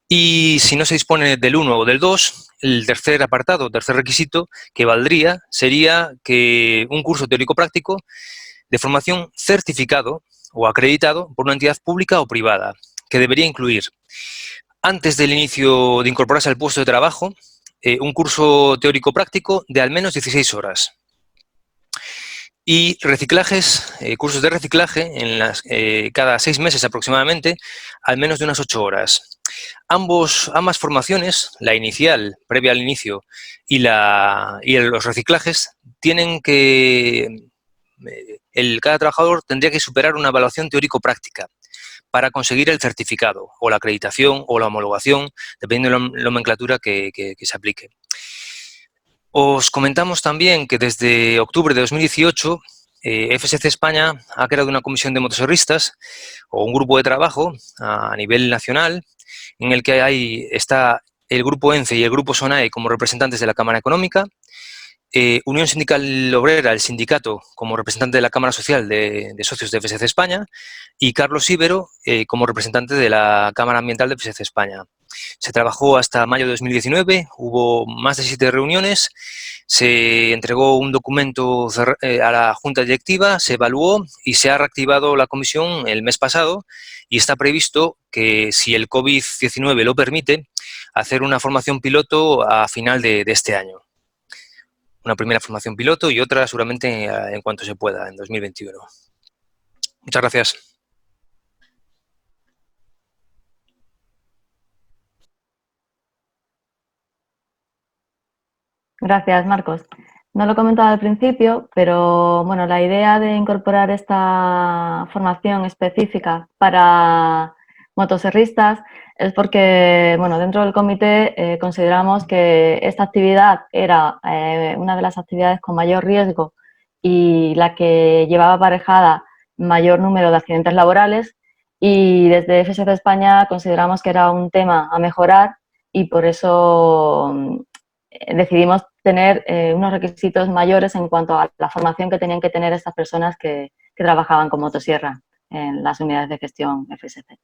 Y si no se dispone del 1 o del 2, el tercer apartado, tercer requisito que valdría sería que un curso teórico-práctico de formación certificado o acreditado por una entidad pública o privada, que debería incluir, antes del inicio de incorporarse al puesto de trabajo, un curso teórico-práctico de al menos 16 horas. Y reciclajes, cursos de reciclaje cada 6 meses aproximadamente, al menos de unas 8 horas. Ambas formaciones, la inicial, previa al inicio, y los reciclajes, tienen que cada trabajador tendría que superar una evaluación teórico-práctica para conseguir el certificado o la acreditación o la homologación, dependiendo de la nomenclatura que se aplique. Os comentamos también que desde octubre de 2018 FSC España ha creado una comisión de motoserristas o un grupo de trabajo a nivel nacional en el que está el grupo ENCE y el grupo SONAE como representantes de la Cámara Económica, Unión Sindical Obrera, el sindicato, como representante de la Cámara Social de Socios de FSC España, y Carlos Ibero como representante de la Cámara Ambiental de FSC España. Se trabajó hasta mayo de 2019, hubo más de 7 reuniones, se entregó un documento a la Junta Directiva, se evaluó y se ha reactivado la comisión el mes pasado y está previsto que, si el COVID-19 lo permite, hacer una formación piloto a final de este año. Una primera formación piloto y otra seguramente en cuanto se pueda, en 2021. Muchas gracias. Gracias, Marcos. No lo he comentado al principio, pero bueno, la idea de incorporar esta formación específica para motoserristas es porque, bueno, dentro del comité consideramos que esta actividad era una de las actividades con mayor riesgo y la que llevaba aparejada mayor número de accidentes laborales, y desde FSC España consideramos que era un tema a mejorar y por eso decidimos tener unos requisitos mayores en cuanto a la formación que tenían que tener estas personas que trabajaban con motosierra en las unidades de gestión FSC.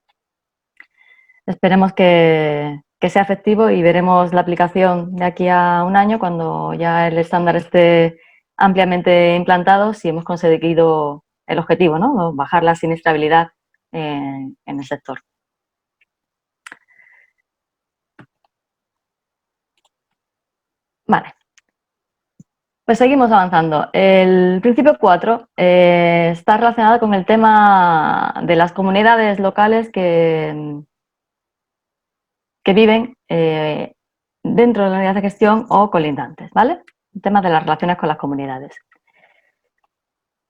Esperemos que sea efectivo y veremos la aplicación de aquí a un año, cuando ya el estándar esté ampliamente implantado, si hemos conseguido el objetivo, ¿no? Bajar la siniestrabilidad en el sector. Vale. Pues seguimos avanzando. El principio 4 está relacionado con el tema de las comunidades locales que viven dentro de la unidad de gestión o colindantes, ¿vale? El tema de las relaciones con las comunidades.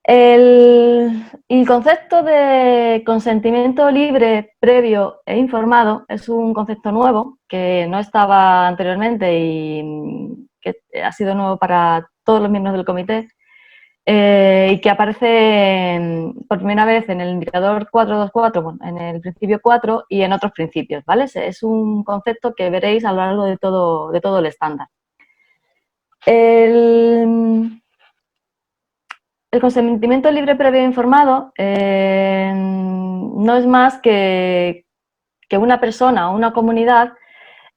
El concepto de consentimiento libre, previo e informado es un concepto nuevo que no estaba anteriormente y que ha sido nuevo para todos los miembros del comité, y que aparece por primera vez en el indicador 424, bueno, en el principio 4 y en otros principios, ¿vale? Es un concepto que veréis a lo largo de todo el estándar. El consentimiento libre, previo e informado no es más que una persona o una comunidad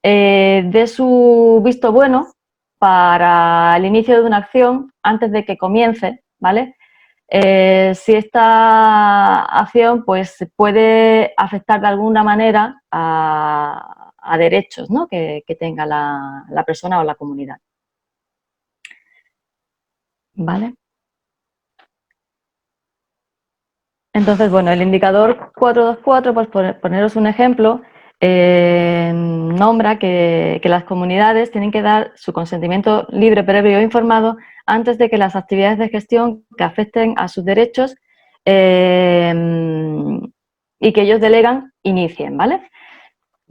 dé su visto bueno para el inicio de una acción antes de que comience, ¿vale? Si esta acción pues puede afectar de alguna manera a derechos, ¿no? que tenga la persona o la comunidad. ¿Vale? Entonces, bueno, el indicador 424, pues por poneros un ejemplo, nombra que las comunidades tienen que dar su consentimiento libre, previo e informado antes de que las actividades de gestión que afecten a sus derechos y que ellos delegan inicien, ¿vale?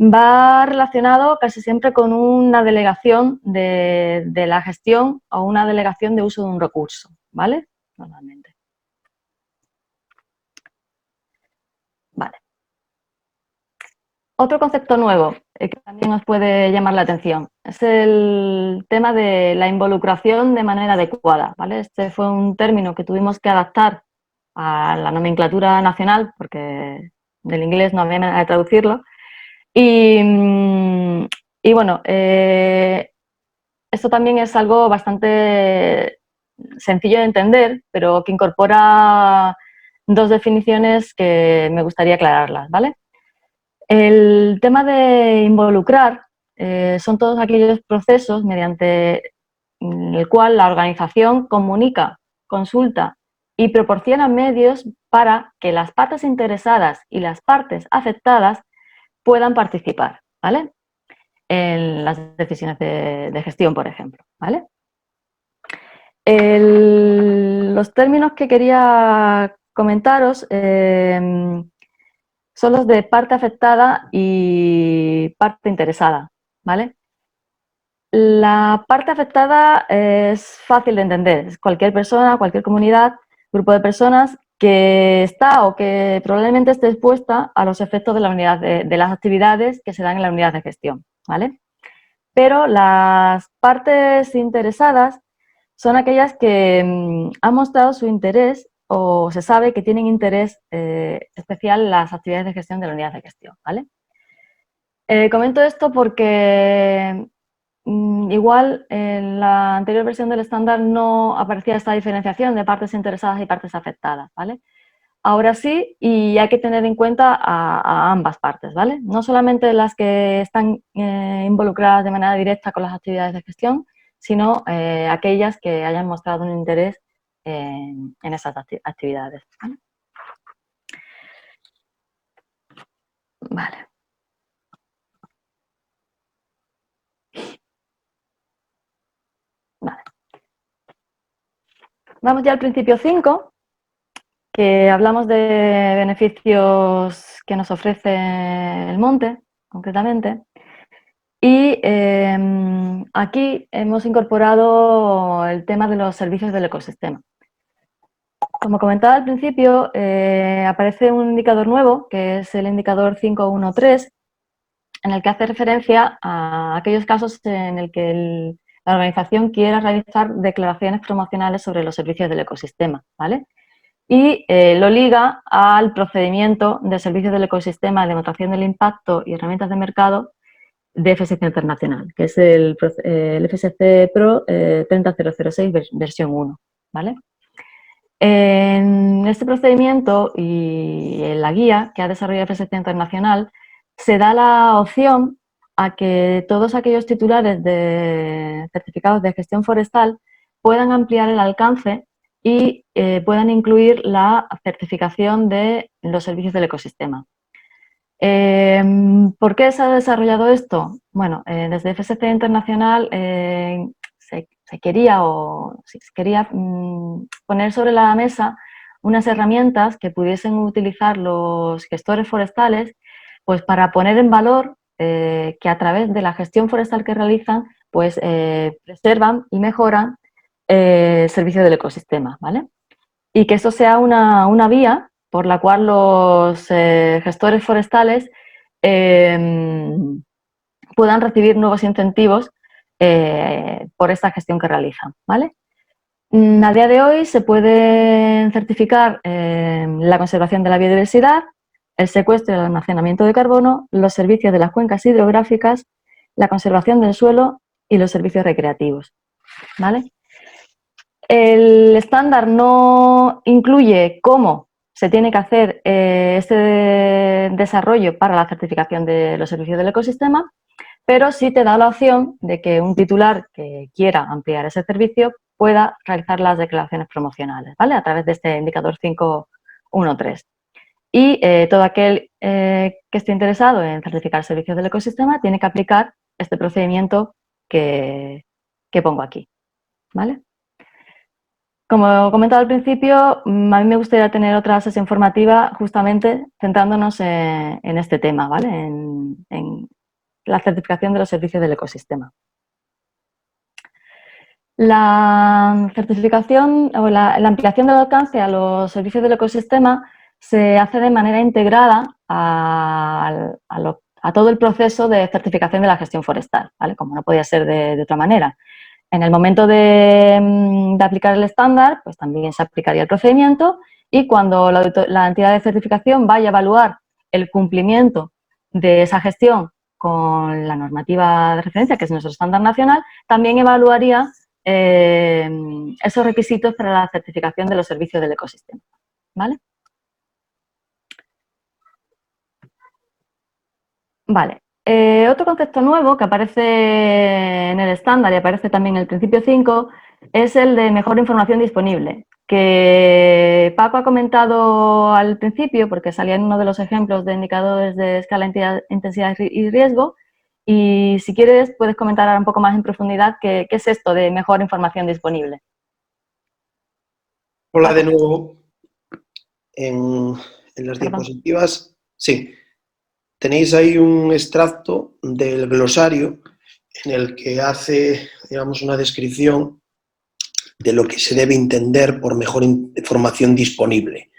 Va relacionado casi siempre con una delegación de la gestión o una delegación de uso de un recurso, ¿vale? Normalmente. Vale. Otro concepto nuevo que también nos puede llamar la atención es el tema de la involucración de manera adecuada, ¿vale? Este fue un término que tuvimos que adaptar a la nomenclatura nacional porque del inglés no había manera de traducirlo. Y bueno, esto también es algo bastante sencillo de entender, pero que incorpora dos definiciones que me gustaría aclararlas, ¿vale? El tema de involucrar son todos aquellos procesos mediante el cual la organización comunica, consulta y proporciona medios para que las partes interesadas y las partes afectadas puedan participar, ¿vale? En las decisiones de gestión, por ejemplo, ¿vale? Los términos que quería comentaros son los de parte afectada y parte interesada, ¿vale? La parte afectada es fácil de entender, es cualquier persona, cualquier comunidad, grupo de personas que está o que probablemente esté expuesta a los efectos de la unidad de las actividades que se dan en la unidad de gestión, ¿vale? Pero las partes interesadas son aquellas que han mostrado su interés o se sabe que tienen interés especial en las actividades de gestión de la unidad de gestión, ¿vale? Comento esto porque igual en la anterior versión del estándar no aparecía esta diferenciación de partes interesadas y partes afectadas, ¿vale? Ahora sí, y hay que tener en cuenta a ambas partes, ¿vale? No solamente las que están involucradas de manera directa con las actividades de gestión, sino aquellas que hayan mostrado un interés en esas actividades, ¿vale? Vale. Vale. Vamos ya al principio 5, que hablamos de beneficios que nos ofrece el monte, concretamente. Y aquí hemos incorporado el tema de los servicios del ecosistema. Como comentaba al principio, aparece un indicador nuevo, que es el indicador 513, en el que hace referencia a aquellos casos en el que la organización quiera realizar declaraciones promocionales sobre los servicios del ecosistema, ¿vale? Y lo liga al procedimiento de servicios del ecosistema, demostración del impacto y herramientas de mercado de FSC Internacional, que es el FSC Pro 30006 versión 1, ¿vale? En este procedimiento y en la guía que ha desarrollado FSC Internacional se da la opción a que todos aquellos titulares de certificados de gestión forestal puedan ampliar el alcance y puedan incluir la certificación de los servicios del ecosistema. ¿Por qué se ha desarrollado esto? Bueno, desde FSC Internacional se quería poner sobre la mesa unas herramientas que pudiesen utilizar los gestores forestales pues para poner en valor que a través de la gestión forestal que realizan pues preservan y mejoran el servicio del ecosistema, ¿vale? Y que esto sea una vía por la cual los gestores forestales puedan recibir nuevos incentivos por esta gestión que realizan, ¿vale? A día de hoy se pueden certificar la conservación de la biodiversidad, el secuestro y el almacenamiento de carbono, los servicios de las cuencas hidrográficas, la conservación del suelo y los servicios recreativos, ¿vale? El estándar no incluye cómo se tiene que hacer este desarrollo para la certificación de los servicios del ecosistema, pero sí te da la opción de que un titular que quiera ampliar ese servicio pueda realizar las declaraciones promocionales, ¿vale? A través de este indicador 513. Y todo aquel que esté interesado en certificar servicios del ecosistema tiene que aplicar este procedimiento que pongo aquí, ¿vale? Como comentaba al principio, a mí me gustaría tener otra sesión formativa justamente centrándonos en este tema, ¿vale? En la certificación de los servicios del ecosistema. La certificación o la ampliación del alcance a los servicios del ecosistema se hace de manera integrada a todo el proceso de certificación de la gestión forestal, ¿vale? Como no podía ser de otra manera. En el momento de aplicar el estándar, pues también se aplicaría el procedimiento y cuando la entidad de certificación vaya a evaluar el cumplimiento de esa gestión con la normativa de referencia, que es nuestro estándar nacional, también evaluaría esos requisitos para la certificación de los servicios del ecosistema, ¿vale? Vale. Otro concepto nuevo que aparece en el estándar y aparece también en el principio 5 es el de mejor información disponible, que Paco ha comentado al principio porque salía en uno de los ejemplos de indicadores de escala, intensidad y riesgo, y si quieres puedes comentar ahora un poco más en profundidad qué es esto de mejor información disponible. Hola de nuevo. En las diapositivas, sí, tenéis ahí un extracto del glosario en el que hace, digamos, una descripción de lo que se debe entender por mejor información disponible.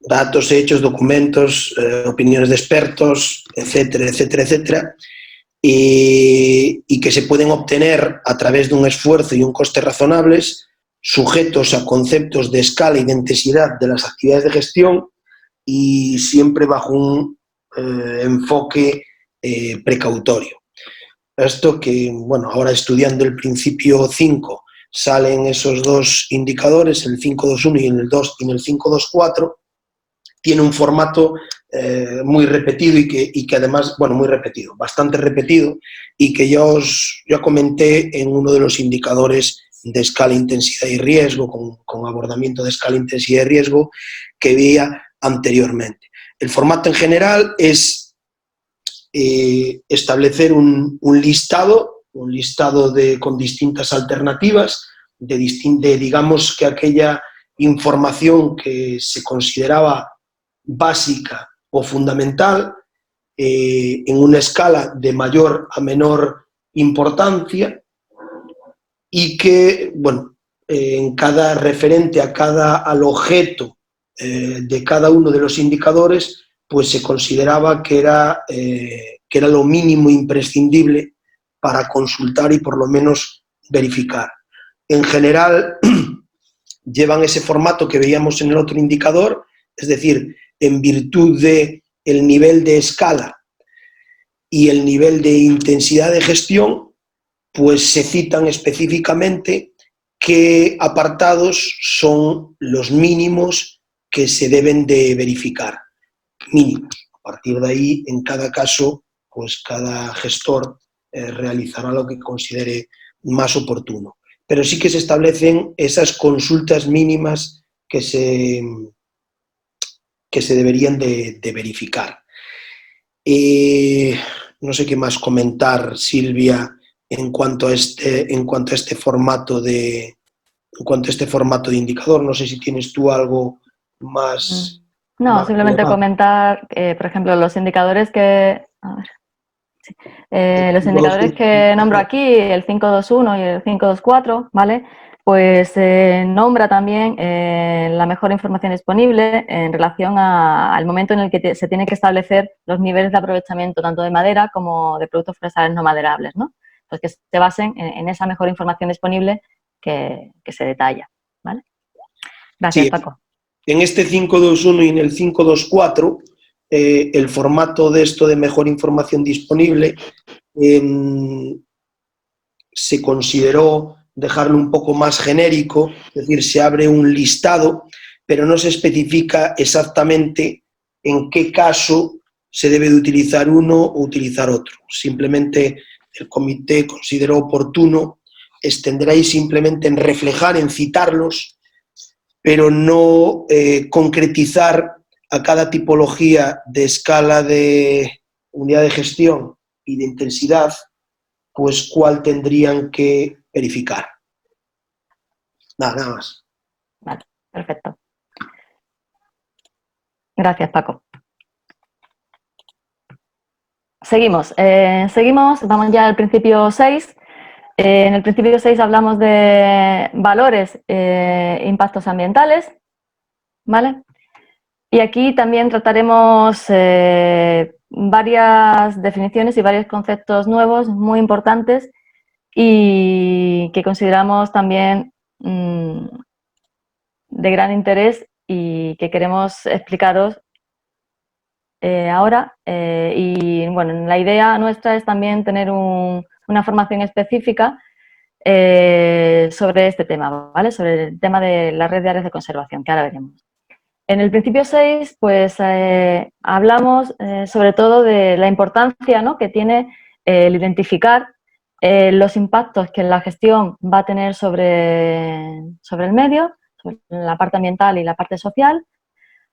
Datos, hechos, documentos, opiniones de expertos, etcétera, etcétera, etcétera, y que se pueden obtener a través de un esfuerzo y un coste razonables, sujetos a conceptos de escala y de intensidad de las actividades de gestión y siempre bajo un enfoque precautorio. Esto que, bueno, ahora estudiando el principio 5 salen esos dos indicadores, el 521 y en el 524, tiene un formato muy repetido y que además, bueno, muy repetido, bastante repetido, y que yo comenté en uno de los indicadores de escala, intensidad y riesgo, con abordamiento de escala, intensidad y riesgo, que veía anteriormente. El formato en general es establecer un listado con distintas alternativas, digamos que aquella información que se consideraba básica o fundamental, en una escala de mayor a menor importancia, y que, bueno, en cada referente al objeto de cada uno de los indicadores, pues se consideraba que era lo mínimo imprescindible para consultar y por lo menos verificar. En general, llevan ese formato que veíamos en el otro indicador, es decir, en virtud del nivel de escala y el nivel de intensidad de gestión, pues se citan específicamente qué apartados son los mínimos que se deben de verificar. Mínimos. A partir de ahí, en cada caso, pues cada gestor realizará lo que considere más oportuno. Pero sí que se establecen esas consultas mínimas que se deberían de verificar. No sé qué más comentar, Silvia, en cuanto a este formato de indicador. No sé si tienes tú algo más. No, simplemente comentar, por ejemplo, los indicadores que... los indicadores que nombro aquí, el 521 y el 524, ¿vale? Pues nombra también la mejor información disponible en relación al momento en el que se tienen que establecer los niveles de aprovechamiento tanto de madera como de productos forestales no maderables, ¿no? Pues que se basen en esa mejor información disponible que se detalla, ¿vale? Gracias, sí, Paco. En este 521 y en el 524, el formato de esto de mejor información disponible se consideró dejarlo un poco más genérico, es decir, se abre un listado, pero no se especifica exactamente en qué caso se debe de utilizar uno o utilizar otro. Simplemente el comité consideró oportuno extender ahí simplemente en reflejar, en citarlos, pero no concretizar a cada tipología de escala de unidad de gestión y de intensidad, pues cuál tendrían que verificar. Nada más. Vale, perfecto. Gracias, Paco. Seguimos, vamos ya al principio 6. En el principio 6 hablamos de valores, impactos ambientales, ¿vale? Y aquí también trataremos varias definiciones y varios conceptos nuevos muy importantes y que consideramos también de gran interés y que queremos explicaros ahora. Y bueno, la idea nuestra es también tener una formación específica sobre este tema, ¿vale? Sobre el tema de la red de áreas de conservación, que ahora veremos. En el principio 6, pues hablamos sobre todo de la importancia, ¿no?, que tiene el identificar los impactos que la gestión va a tener sobre el medio, sobre la parte ambiental y la parte social.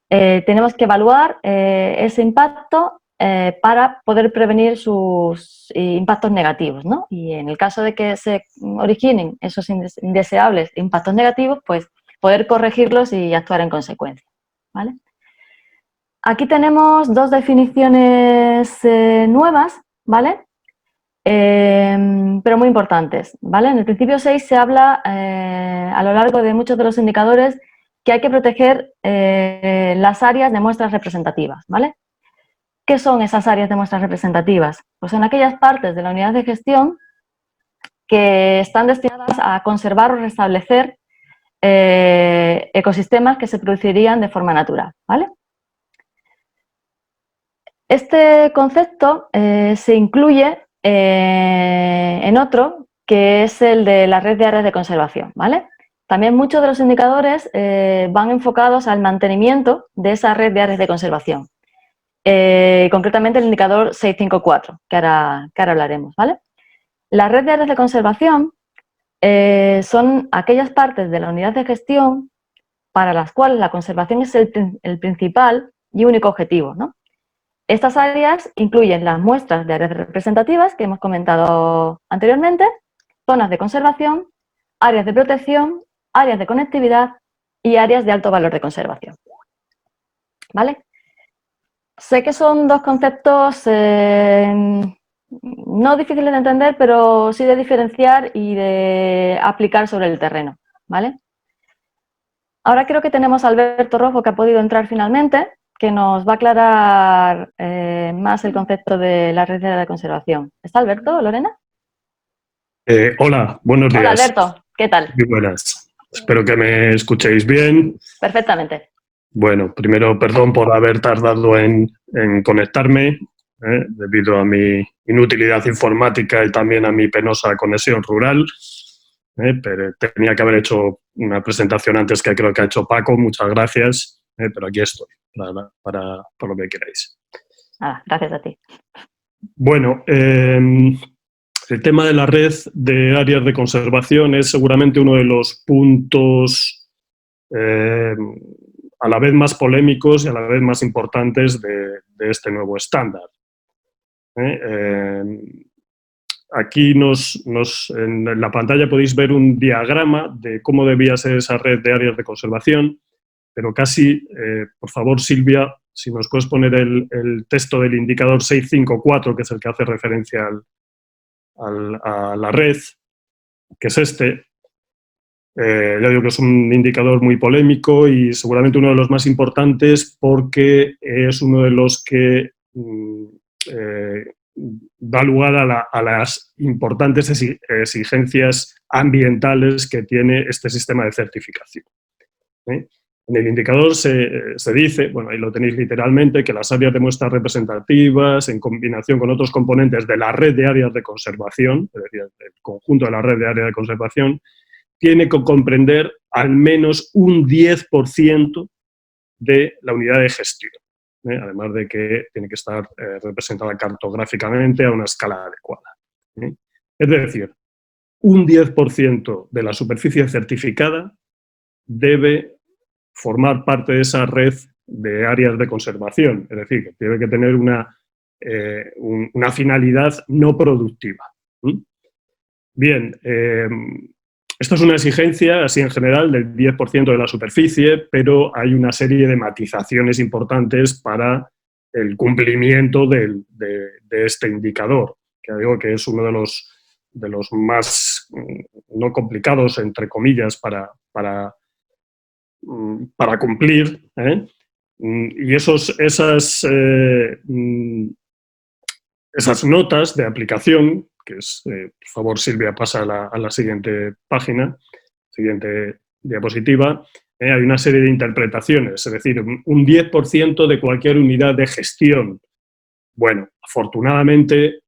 Tenemos que evaluar ese impacto para poder prevenir sus impactos negativos, ¿no? Y en el caso de que se originen esos indeseables impactos negativos, pues poder corregirlos y actuar en consecuencia, ¿vale? Aquí tenemos dos definiciones nuevas, ¿vale? Pero muy importantes, ¿vale? En el principio 6 se habla a lo largo de muchos de los indicadores que hay que proteger las áreas de muestras representativas, ¿vale? ¿Qué son esas áreas de muestras representativas? Pues son aquellas partes de la unidad de gestión que están destinadas a conservar o restablecer ecosistemas que se producirían de forma natural, ¿vale? Este concepto se incluye en otro, que es el de la red de áreas de conservación, ¿vale? También muchos de los indicadores van enfocados al mantenimiento de esa red de áreas de conservación. Concretamente el indicador 654, que ahora hablaremos, ¿vale? La red de áreas de conservación son aquellas partes de la unidad de gestión para las cuales la conservación es el principal y único objetivo, ¿no? Estas áreas incluyen las muestras de áreas representativas que hemos comentado anteriormente, zonas de conservación, áreas de protección, áreas de conectividad y áreas de alto valor de conservación, ¿vale? Sé que son dos conceptos no difíciles de entender, pero sí de diferenciar y de aplicar sobre el terreno, ¿vale? Ahora creo que tenemos a Alberto Rojo, que ha podido entrar finalmente, que nos va a aclarar más el concepto de la red de área de conservación. ¿Está Alberto, Lorena? Hola, buenos días. Hola, Alberto, ¿qué tal? Muy buenas. Espero que me escuchéis bien. Perfectamente. Bueno, primero, perdón por haber tardado en conectarme, debido a mi inutilidad informática y también a mi penosa conexión rural. Pero tenía que haber hecho una presentación antes, que creo que ha hecho Paco. Muchas gracias, pero aquí estoy para lo que queráis. Gracias a ti. Bueno, el tema de la red de áreas de conservación es seguramente uno de los puntos a la vez más polémicos y a la vez más importantes de este nuevo estándar. Aquí en la pantalla podéis ver un diagrama de cómo debía ser esa red de áreas de conservación, pero casi, por favor, Silvia, si nos puedes poner el texto del indicador 654, que es el que hace referencia a la red, que es este. Ya digo que es un indicador muy polémico y seguramente uno de los más importantes, porque es uno de los que da lugar a las importantes exigencias ambientales que tiene este sistema de certificación. En el indicador se dice, bueno, ahí lo tenéis literalmente, que las áreas de muestras representativas, en combinación con otros componentes de la red de áreas de conservación, es decir, el conjunto de la red de áreas de conservación, tiene que comprender al menos un 10% de la unidad de gestión, además de que tiene que estar representada cartográficamente a una escala adecuada. Es decir, un 10% de la superficie certificada debe formar parte de esa red de áreas de conservación, es decir, que tiene que tener una finalidad no productiva. Bien, esto es una exigencia, así en general, del 10% de la superficie, pero hay una serie de matizaciones importantes para el cumplimiento de este indicador, que digo que es uno de los más no complicados, entre comillas, para cumplir, y esas notas de aplicación, que es, por favor, Silvia, pasa a la siguiente página, siguiente diapositiva, hay una serie de interpretaciones, es decir, un 10% de cualquier unidad de gestión. Bueno, afortunadamente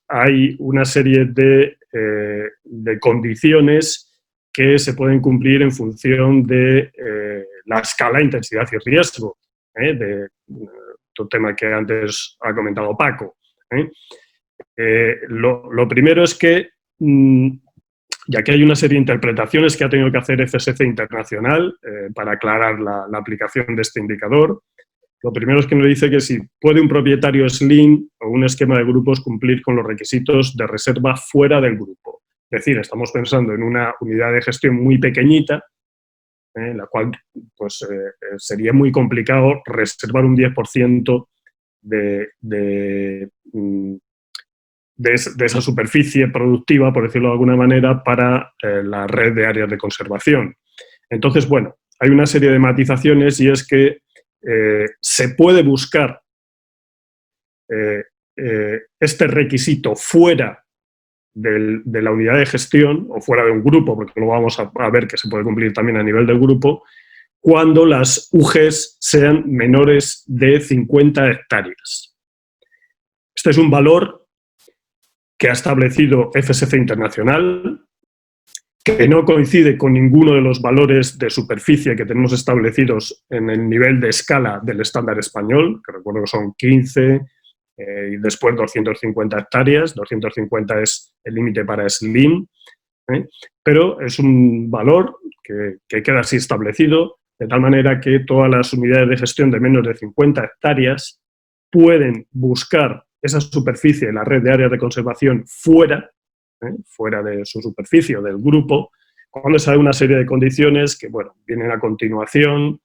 hay una serie de condiciones que se pueden cumplir en función de la escala, intensidad y riesgo, de otro tema que antes ha comentado Paco. Lo primero es que, ya que hay una serie de interpretaciones que ha tenido que hacer FSC Internacional para aclarar la aplicación de este indicador, lo primero es que nos dice que si puede un propietario SLIM o un esquema de grupos cumplir con los requisitos de reserva fuera del grupo. Es decir, estamos pensando en una unidad de gestión muy pequeñita, en la cual pues, sería muy complicado reservar un 10% de esa superficie productiva, por decirlo de alguna manera, para la red de áreas de conservación. Entonces, bueno, hay una serie de matizaciones y es que se puede buscar este requisito fuera de la unidad de gestión o fuera de un grupo, porque lo vamos a ver que se puede cumplir también a nivel del grupo, cuando las UGs sean menores de 50 hectáreas. Este es un valor que ha establecido FSC Internacional, que no coincide con ninguno de los valores de superficie que tenemos establecidos en el nivel de escala del estándar español, que recuerdo que son 15 y después 250 hectáreas. 250 es el límite para SLIM, pero es un valor que queda así establecido, de tal manera que todas las unidades de gestión de menos de 50 hectáreas pueden buscar esa superficie de la red de áreas de conservación fuera de su superficie o del grupo, cuando se da una serie de condiciones que, bueno, vienen a continuación,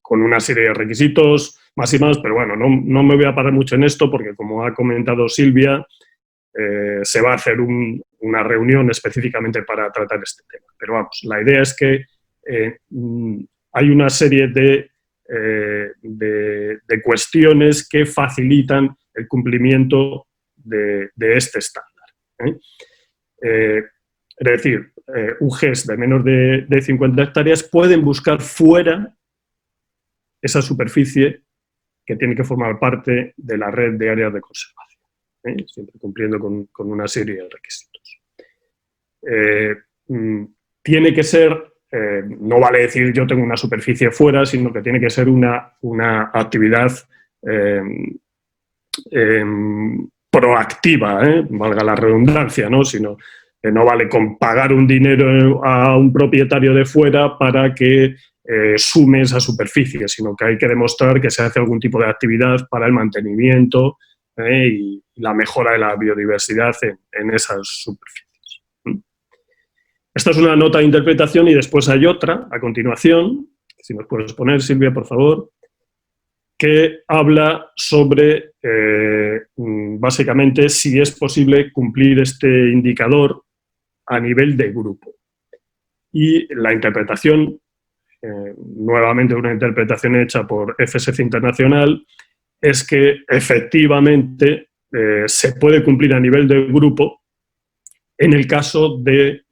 con una serie de requisitos más y más, pero bueno, no me voy a parar mucho en esto porque, como ha comentado Silvia, se va a hacer una reunión específicamente para tratar este tema. Pero vamos, la idea es que hay una serie de cuestiones que facilitan el cumplimiento de este estándar. Es decir, UGs de menos de 50 hectáreas pueden buscar fuera esa superficie que tiene que formar parte de la red de áreas de conservación, siempre cumpliendo con una serie de requisitos. Tiene que ser, no vale decir yo tengo una superficie fuera, sino que tiene que ser una actividad proactiva, valga la redundancia, ¿no? Sino que no vale con pagar un dinero a un propietario de fuera para que sume esa superficie, sino que hay que demostrar que se hace algún tipo de actividad para el mantenimiento y la mejora de la biodiversidad en esas superficies. Esta es una nota de interpretación y después hay otra, a continuación, si nos puedes poner, Silvia, por favor, que habla sobre, básicamente, si es posible cumplir este indicador a nivel de grupo. Y la interpretación, nuevamente una interpretación hecha por FSC Internacional, es que efectivamente se puede cumplir a nivel de grupo en el caso de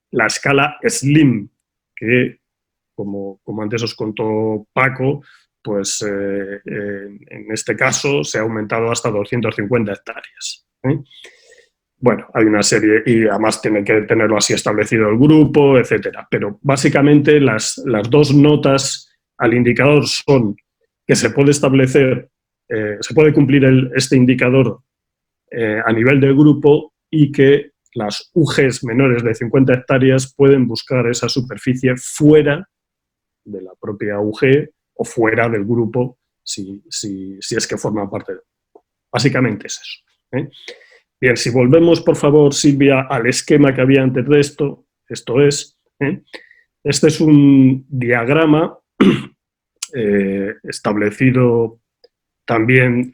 la escala SLIM, que, como antes os contó Paco, pues en este caso se ha aumentado hasta 250 hectáreas. Bueno, hay una serie, y además tiene que tenerlo así establecido el grupo, etcétera. Pero básicamente las dos notas al indicador son que se puede establecer, se puede cumplir este indicador a nivel del grupo y que las UGs menores de 50 hectáreas pueden buscar esa superficie fuera de la propia UG o fuera del grupo si es que forma parte del grupo. Básicamente es eso. Bien, si volvemos, por favor, Silvia, al esquema que había antes de esto es, este es un diagrama establecido también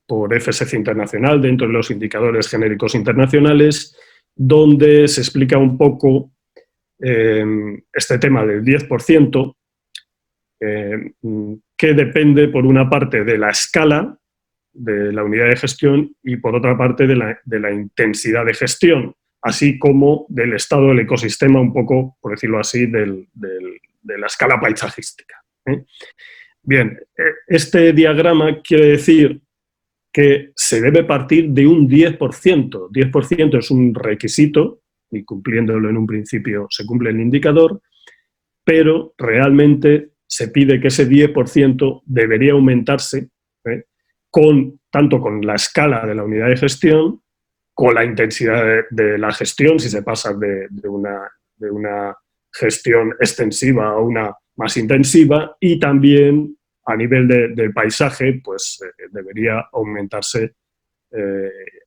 por FSC Internacional dentro de los indicadores genéricos internacionales, donde se explica un poco este tema del 10%, que depende, por una parte, de la escala de la unidad de gestión y, por otra parte, de la intensidad de gestión, así como del estado del ecosistema, un poco, por decirlo así, de la escala paisajística. Bien, este diagrama quiere decir que se debe partir de un 10%. 10% es un requisito, y cumpliéndolo en un principio se cumple el indicador, pero realmente se pide que ese 10% debería aumentarse tanto con la escala de la unidad de gestión, con la intensidad de la gestión, si se pasa de una gestión extensiva a una más intensiva, y también a nivel del paisaje, pues debería aumentarse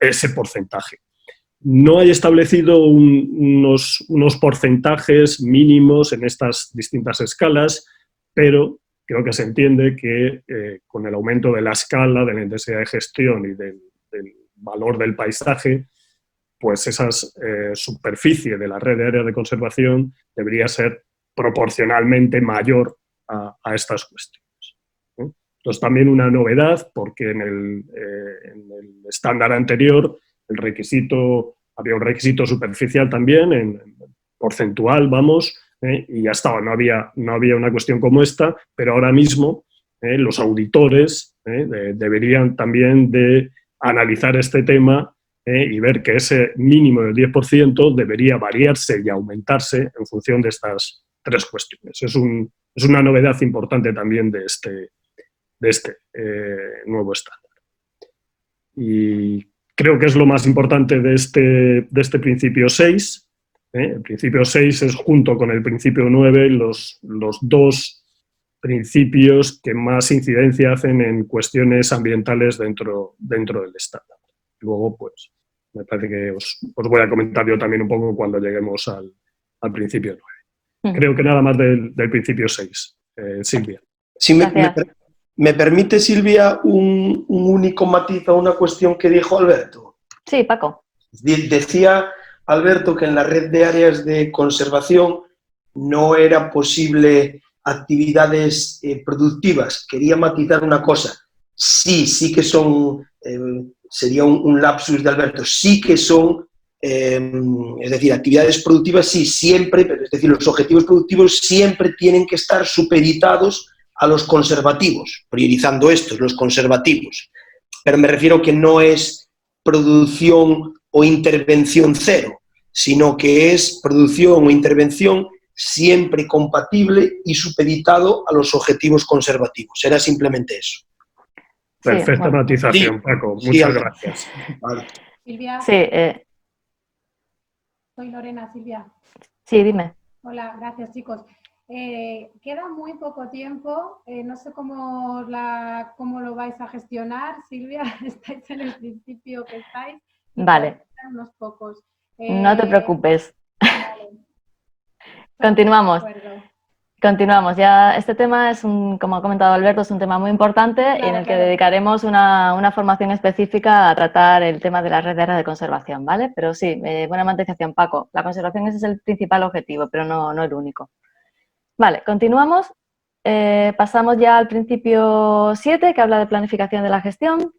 ese porcentaje. No hay establecido unos porcentajes mínimos en estas distintas escalas, pero creo que se entiende que con el aumento de la escala, de la intensidad de gestión y del valor del paisaje, pues esa superficie de la red de áreas de conservación debería ser proporcionalmente mayor a estas cuestiones, ¿no? Entonces, también una novedad, porque en el estándar anterior había un requisito superficial también, en porcentual, vamos, y ya estaba, no había una cuestión como esta, pero ahora mismo los auditores deberían también de analizar este tema y ver que ese mínimo del 10% debería variarse y aumentarse en función de estas tres cuestiones. Es una novedad importante también de este nuevo estándar. Y creo que es lo más importante de este principio 6. El principio 6 es, junto con el principio 9, los dos principios que más incidencia hacen en cuestiones ambientales dentro del estándar. Luego, pues, me parece que os voy a comentar yo también un poco cuando lleguemos al principio 9. Creo que nada más del principio 6. Silvia. Si me permite, Silvia, un único matiz a una cuestión que dijo Alberto. Sí, Paco. Decía Alberto que en la red de áreas de conservación no era posible actividades productivas. Quería matizar una cosa. Sí que son, sería un lapsus de Alberto, sí que son, es decir, actividades productivas, sí, siempre, pero es decir, los objetivos productivos siempre tienen que estar supeditados a los conservativos, priorizando estos, los conservativos. Pero me refiero que no es producción o intervención cero, sino que es producción o intervención siempre compatible y supeditado a los objetivos conservativos. Era simplemente eso. Perfecta matización, Paco. Muchas gracias. Vale. Silvia. Sí. Soy Lorena, Silvia. Sí, dime. Hola, gracias, chicos. Queda muy poco tiempo. No sé cómo lo vais a gestionar, Silvia. Estáis en el principio que estáis. Vale. Unos pocos. No te preocupes. Vale. Continuamos. Continuamos. Ya este tema es como ha comentado Alberto, es un tema muy importante, claro, y en el que dedicaremos una formación específica a tratar el tema de las redes de áreas de conservación, ¿vale? Pero sí, buena matización, Paco. La conservación ese es el principal objetivo, pero no el único. Vale, continuamos. Pasamos ya al principio 7, que habla de planificación de la gestión.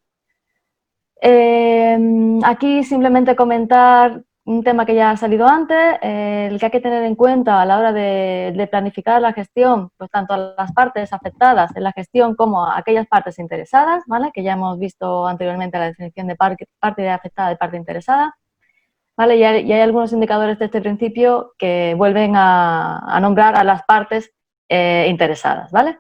Aquí simplemente comentar un tema que ya ha salido antes, el que hay que tener en cuenta a la hora de planificar la gestión, pues tanto a las partes afectadas en la gestión como a aquellas partes interesadas, ¿vale? Que ya hemos visto anteriormente la definición de parte afectada y parte interesada. ¿Vale? Y hay algunos indicadores de este principio que vuelven a nombrar a las partes interesadas, ¿vale?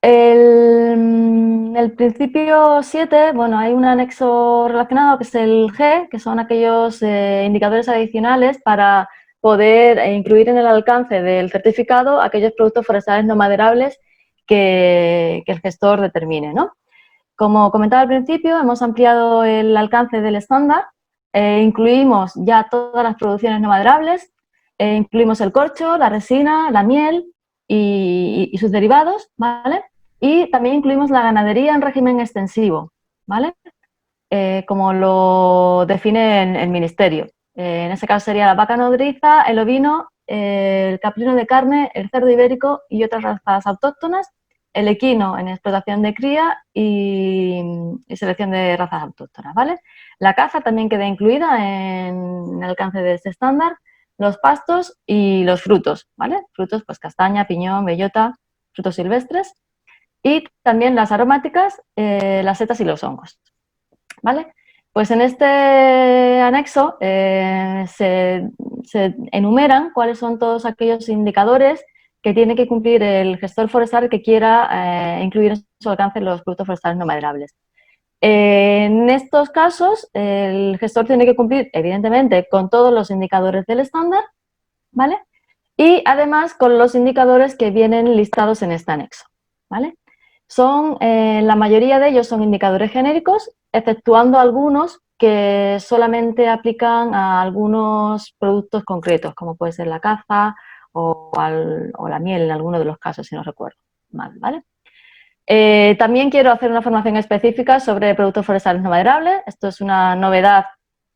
El principio 7, bueno, hay un anexo relacionado que es el G, que son aquellos indicadores adicionales para poder incluir en el alcance del certificado aquellos productos forestales no maderables que el gestor determine, ¿no? Como comentaba al principio, hemos ampliado el alcance del estándar, incluimos ya todas las producciones no maderables, incluimos el corcho, la resina, la miel y sus derivados, ¿vale? Y también incluimos la ganadería en régimen extensivo, ¿vale? Como lo define el Ministerio. En ese caso sería la vaca nodriza, el ovino, el caprino de carne, el cerdo ibérico y otras razas autóctonas, el equino en explotación de cría y selección de razas autóctonas, ¿vale? La caza también queda incluida en el alcance de este estándar, los pastos y los frutos, ¿vale? Frutos, pues castaña, piñón, bellota, frutos silvestres y también las aromáticas, las setas y los hongos, ¿vale? Pues en este anexo se enumeran cuáles son todos aquellos indicadores que tiene que cumplir el gestor forestal que quiera incluir en su alcance los productos forestales no maderables. En estos casos, el gestor tiene que cumplir, evidentemente, con todos los indicadores del estándar, ¿vale? Y además con los indicadores que vienen listados en este anexo, ¿vale? La mayoría de ellos son indicadores genéricos, exceptuando algunos que solamente aplican a algunos productos concretos, como puede ser la caza o la miel en alguno de los casos, si no recuerdo mal, ¿vale? También quiero hacer una formación específica sobre productos forestales no maderables. Esto es una novedad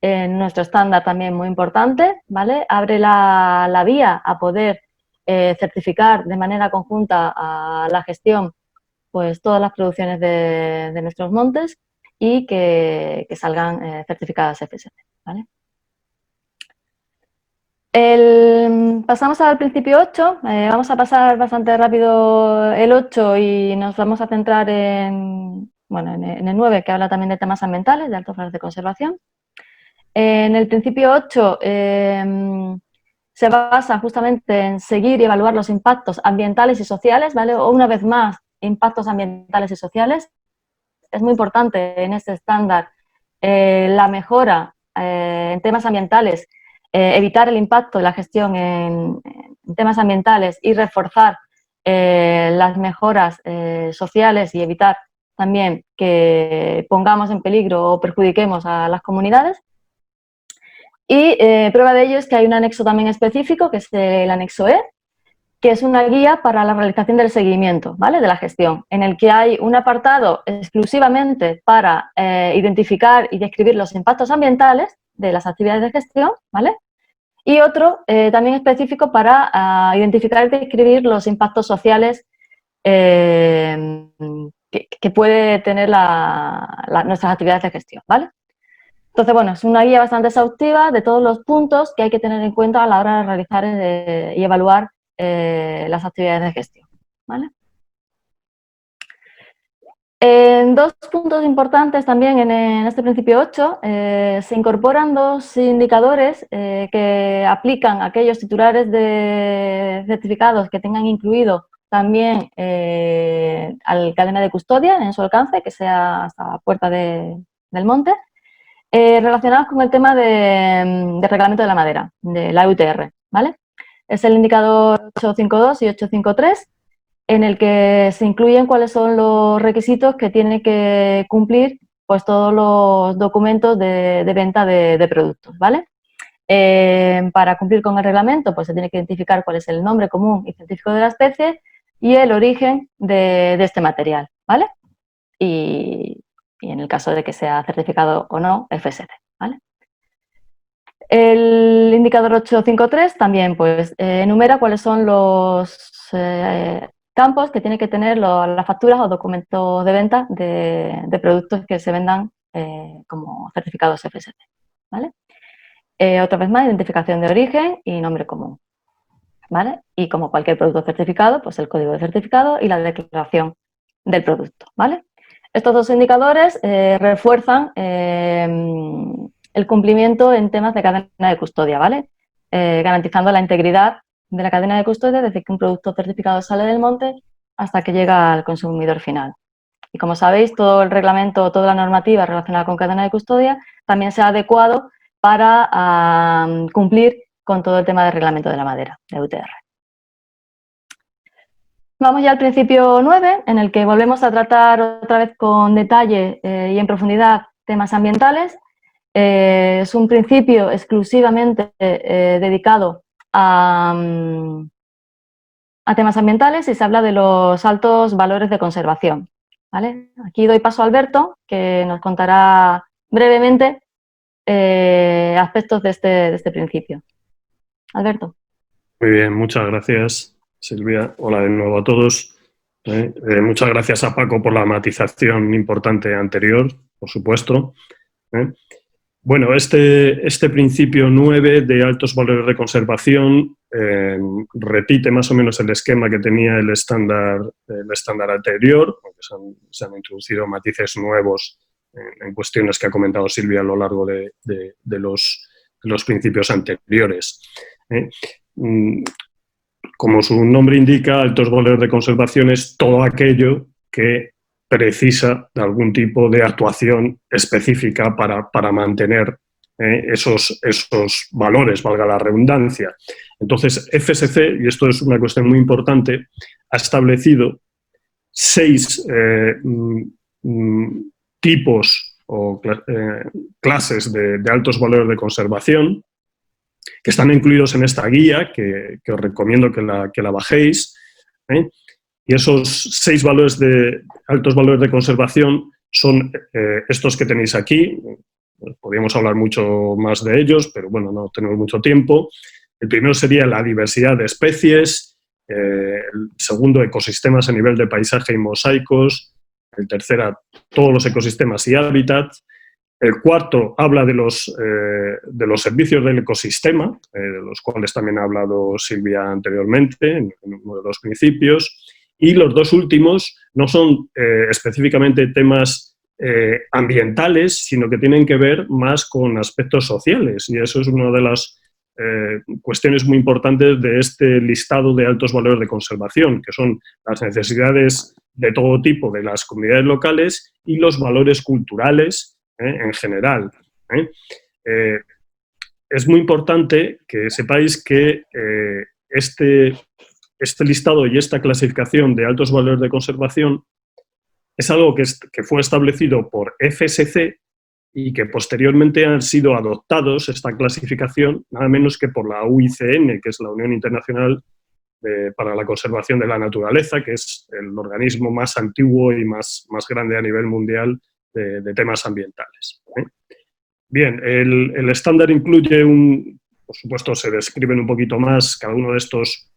en nuestro estándar también muy importante, ¿vale? Abre la vía a poder certificar de manera conjunta a la gestión pues todas las producciones de nuestros montes y que salgan certificadas FSC, ¿vale? Pasamos al principio 8, vamos a pasar bastante rápido el 8 y nos vamos a centrar en el 9, que habla también de temas ambientales, de altos valores de conservación. En el principio 8 se basa justamente en seguir y evaluar los impactos ambientales y sociales, ¿vale? O una vez más, impactos ambientales y sociales. Es muy importante en este estándar la mejora en temas ambientales, evitar el impacto de la gestión en temas ambientales y reforzar las mejoras sociales y evitar también que pongamos en peligro o perjudiquemos a las comunidades. Y prueba de ello es que hay un anexo también específico, que es el anexo E, que es una guía para la realización del seguimiento, ¿vale? De la gestión, en el que hay un apartado exclusivamente para identificar y describir los impactos ambientales de las actividades de gestión, ¿vale? Y otro también específico para identificar y describir los impactos sociales que puede tener nuestras actividades de gestión, ¿vale? Entonces, bueno, es una guía bastante exhaustiva de todos los puntos que hay que tener en cuenta a la hora de realizar y evaluar las actividades de gestión, ¿vale? Dos puntos importantes también en este principio 8, se incorporan dos indicadores que aplican a aquellos titulares de certificados que tengan incluido también al cadena de custodia en su alcance, que sea hasta la puerta del monte, relacionados con el tema de reglamento de la madera, de la UTR, ¿vale? Es el indicador 852 y 853, en el que se incluyen cuáles son los requisitos que tiene que cumplir pues todos los documentos de venta de productos, ¿vale? Para cumplir con el reglamento, pues se tiene que identificar cuál es el nombre común y científico de la especie y el origen de este material, ¿vale? Y en el caso de que sea certificado o no, FSC, ¿vale? El indicador 853 también pues enumera cuáles son los campos que tienen que tener las facturas o documentos de venta de productos que se vendan como certificados FSC, ¿vale? Otra vez más, identificación de origen y nombre común, ¿vale? Y como cualquier producto certificado, pues el código de certificado y la declaración del producto, ¿vale? Estos dos indicadores refuerzan el cumplimiento en temas de cadena de custodia, ¿vale? Garantizando la integridad de la cadena de custodia desde que un producto certificado sale del monte hasta que llega al consumidor final. Y como sabéis, todo el reglamento, toda la normativa relacionada con cadena de custodia también se ha adecuado para cumplir con todo el tema del reglamento de la madera, de UTR. Vamos ya al principio 9, en el que volvemos a tratar otra vez con detalle y en profundidad temas ambientales. Es un principio exclusivamente dedicado a temas ambientales y se habla de los altos valores de conservación, ¿vale? Aquí doy paso a Alberto, que nos contará brevemente aspectos de este principio. Alberto. Muy bien, muchas gracias, Silvia. Hola de nuevo a todos. Muchas gracias a Paco por la matización importante anterior, por supuesto. Bueno, este principio 9 de altos valores de conservación repite más o menos el esquema que tenía el estándar anterior, aunque se han introducido matices nuevos en cuestiones que ha comentado Silvia a lo largo de los principios anteriores. Como su nombre indica, altos valores de conservación es todo aquello que precisa de algún tipo de actuación específica para mantener esos valores, valga la redundancia. Entonces, FSC, y esto es una cuestión muy importante, ha establecido 6 tipos o clases de altos valores de conservación, que están incluidos en esta guía, que os recomiendo que la bajéis, ¿eh? Y esos 6 altos valores de conservación son estos que tenéis aquí. Podríamos hablar mucho más de ellos, pero bueno, no tenemos mucho tiempo. El primero sería la diversidad de especies, el segundo, ecosistemas a nivel de paisaje y mosaicos, el tercero, todos los ecosistemas y hábitats. El cuarto habla de los servicios del ecosistema, de los cuales también ha hablado Silvia anteriormente, en uno de los principios. Y los 2 últimos no son específicamente temas ambientales, sino que tienen que ver más con aspectos sociales. Y eso es una de las cuestiones muy importantes de este listado de altos valores de conservación, que son las necesidades de todo tipo de las comunidades locales y los valores culturales en general. Es muy importante que sepáis que este listado y esta clasificación de altos valores de conservación es algo que fue establecido por FSC y que posteriormente han sido adoptados, esta clasificación, nada menos que por la UICN, que es la Unión Internacional para la Conservación de la Naturaleza, que es el organismo más antiguo y más grande a nivel mundial de temas ambientales. Bien, el estándar incluye por supuesto, se describen un poquito más cada uno de estos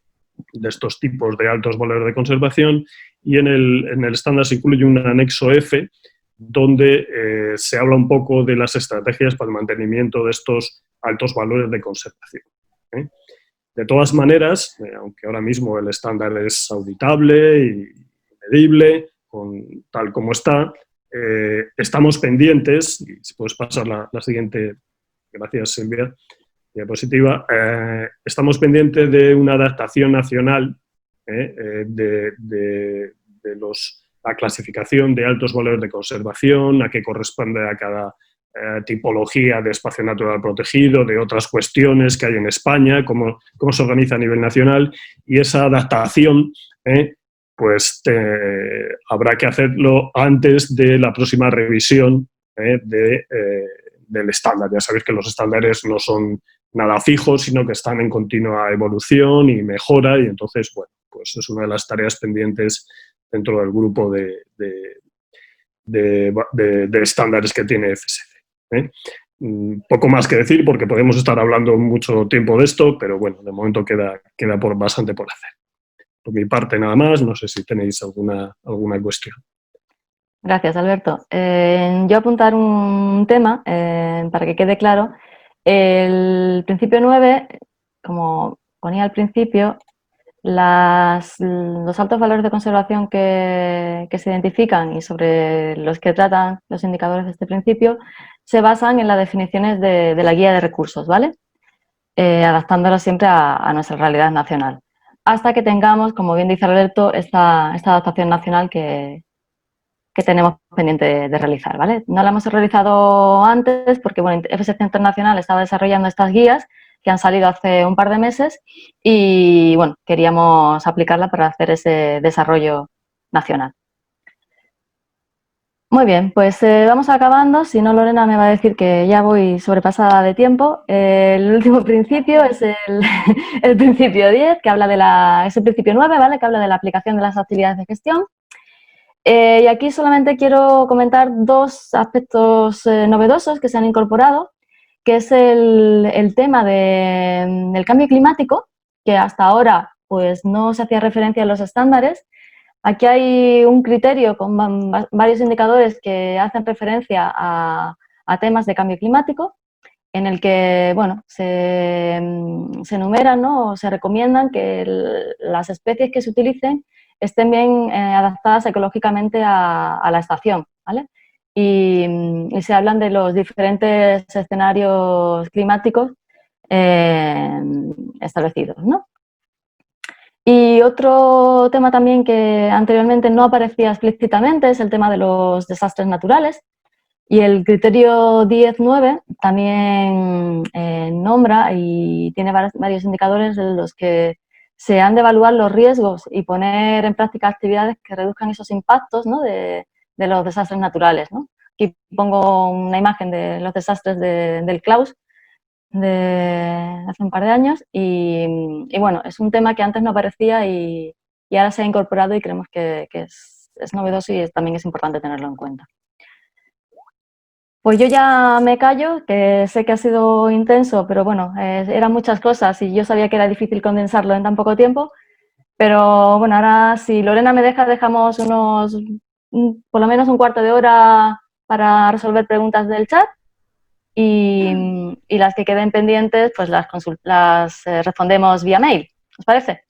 tipos de altos valores de conservación, y en el estándar se incluye un anexo F donde se habla un poco de las estrategias para el mantenimiento de estos altos valores de conservación. De todas maneras, aunque ahora mismo el estándar es auditable y medible, tal como está, estamos pendientes, y si puedes pasar la siguiente, gracias Silvia, diapositiva, estamos pendientes de una adaptación nacional de la clasificación de altos valores de conservación, a qué corresponde a cada tipología de espacio natural protegido, de otras cuestiones que hay en España, cómo se organiza a nivel nacional, y esa adaptación pues habrá que hacerlo antes de la próxima revisión del estándar. Ya sabéis que los estándares no son nada fijos, sino que están en continua evolución y mejora, y entonces, bueno, pues es una de las tareas pendientes dentro del grupo de estándares que tiene FSC. Poco más que decir, porque podemos estar hablando mucho tiempo de esto, pero bueno, de momento queda bastante por hacer. Por mi parte nada más, no sé si tenéis alguna cuestión. Gracias, Alberto. Yo apuntar un tema para que quede claro. El principio 9, como ponía al principio, los altos valores de conservación que se identifican y sobre los que tratan los indicadores de este principio se basan en las definiciones de la guía de recursos, ¿vale? Adaptándolas siempre a nuestra realidad nacional, hasta que tengamos, como bien dice Alberto, esta adaptación nacional que tenemos pendiente de realizar, ¿vale? No la hemos realizado antes porque, bueno, FSC Internacional estaba desarrollando estas guías que han salido hace un par de meses y, bueno, queríamos aplicarla para hacer ese desarrollo nacional. Muy bien, pues vamos acabando. Si no, Lorena me va a decir que ya voy sobrepasada de tiempo. El último principio es el principio 10, que habla es el principio 9, ¿vale? Que habla de la aplicación de las actividades de gestión. Y aquí solamente quiero comentar 2 aspectos novedosos que se han incorporado, que es el tema del cambio climático, que hasta ahora pues no se hacía referencia en los estándares. Aquí hay un criterio con varios indicadores que hacen referencia a temas de cambio climático, en el que, bueno, se enumeran, ¿no? O se recomiendan que las especies que se utilicen estén bien adaptadas ecológicamente a la estación, ¿vale? Y se hablan de los diferentes escenarios climáticos establecidos, ¿no? Y otro tema también que anteriormente no aparecía explícitamente es el tema de los desastres naturales. Y el criterio 10.9 también nombra y tiene varios indicadores en los que se han de evaluar los riesgos y poner en práctica actividades que reduzcan esos impactos, ¿no? de los desastres naturales, ¿no? Aquí pongo una imagen de los desastres del Klaus de hace un par de años y bueno, es un tema que antes no aparecía y ahora se ha incorporado y creemos que es novedoso y también es importante tenerlo en cuenta. Pues yo ya me callo, que sé que ha sido intenso, pero bueno, eran muchas cosas y yo sabía que era difícil condensarlo en tan poco tiempo, pero bueno, ahora si Lorena me deja, dejamos por lo menos un cuarto de hora para resolver preguntas del chat y las que queden pendientes, pues las respondemos vía mail. ¿Os parece?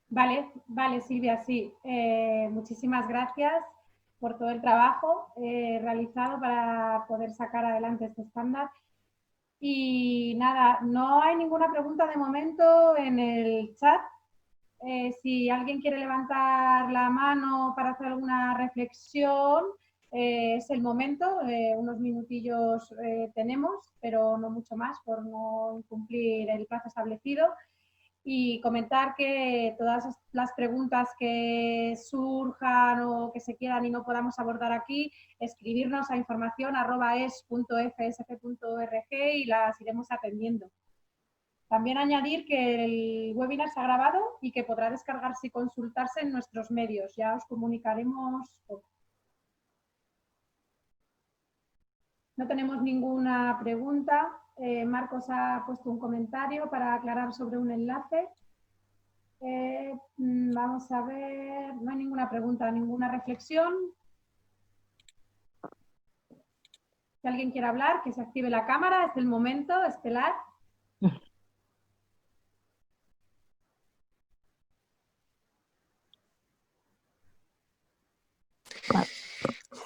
Vale, Silvia, sí. Muchísimas gracias por todo el trabajo realizado para poder sacar adelante este estándar. Y nada, no hay ninguna pregunta de momento en el chat. Si alguien quiere levantar la mano para hacer alguna reflexión, es el momento. Unos minutillos tenemos, pero no mucho más por no incumplir el plazo establecido. Y comentar que todas las preguntas que surjan o que se quieran y no podamos abordar aquí, escribirnos a informacion@es.fsf.org y las iremos atendiendo. También añadir que el webinar se ha grabado y que podrá descargarse y consultarse en nuestros medios. Ya os comunicaremos. No tenemos ninguna pregunta. Marcos ha puesto un comentario para aclarar sobre un enlace. Vamos a ver, no hay ninguna pregunta, ninguna reflexión. Si alguien quiere hablar, que se active la cámara, es el momento estelar.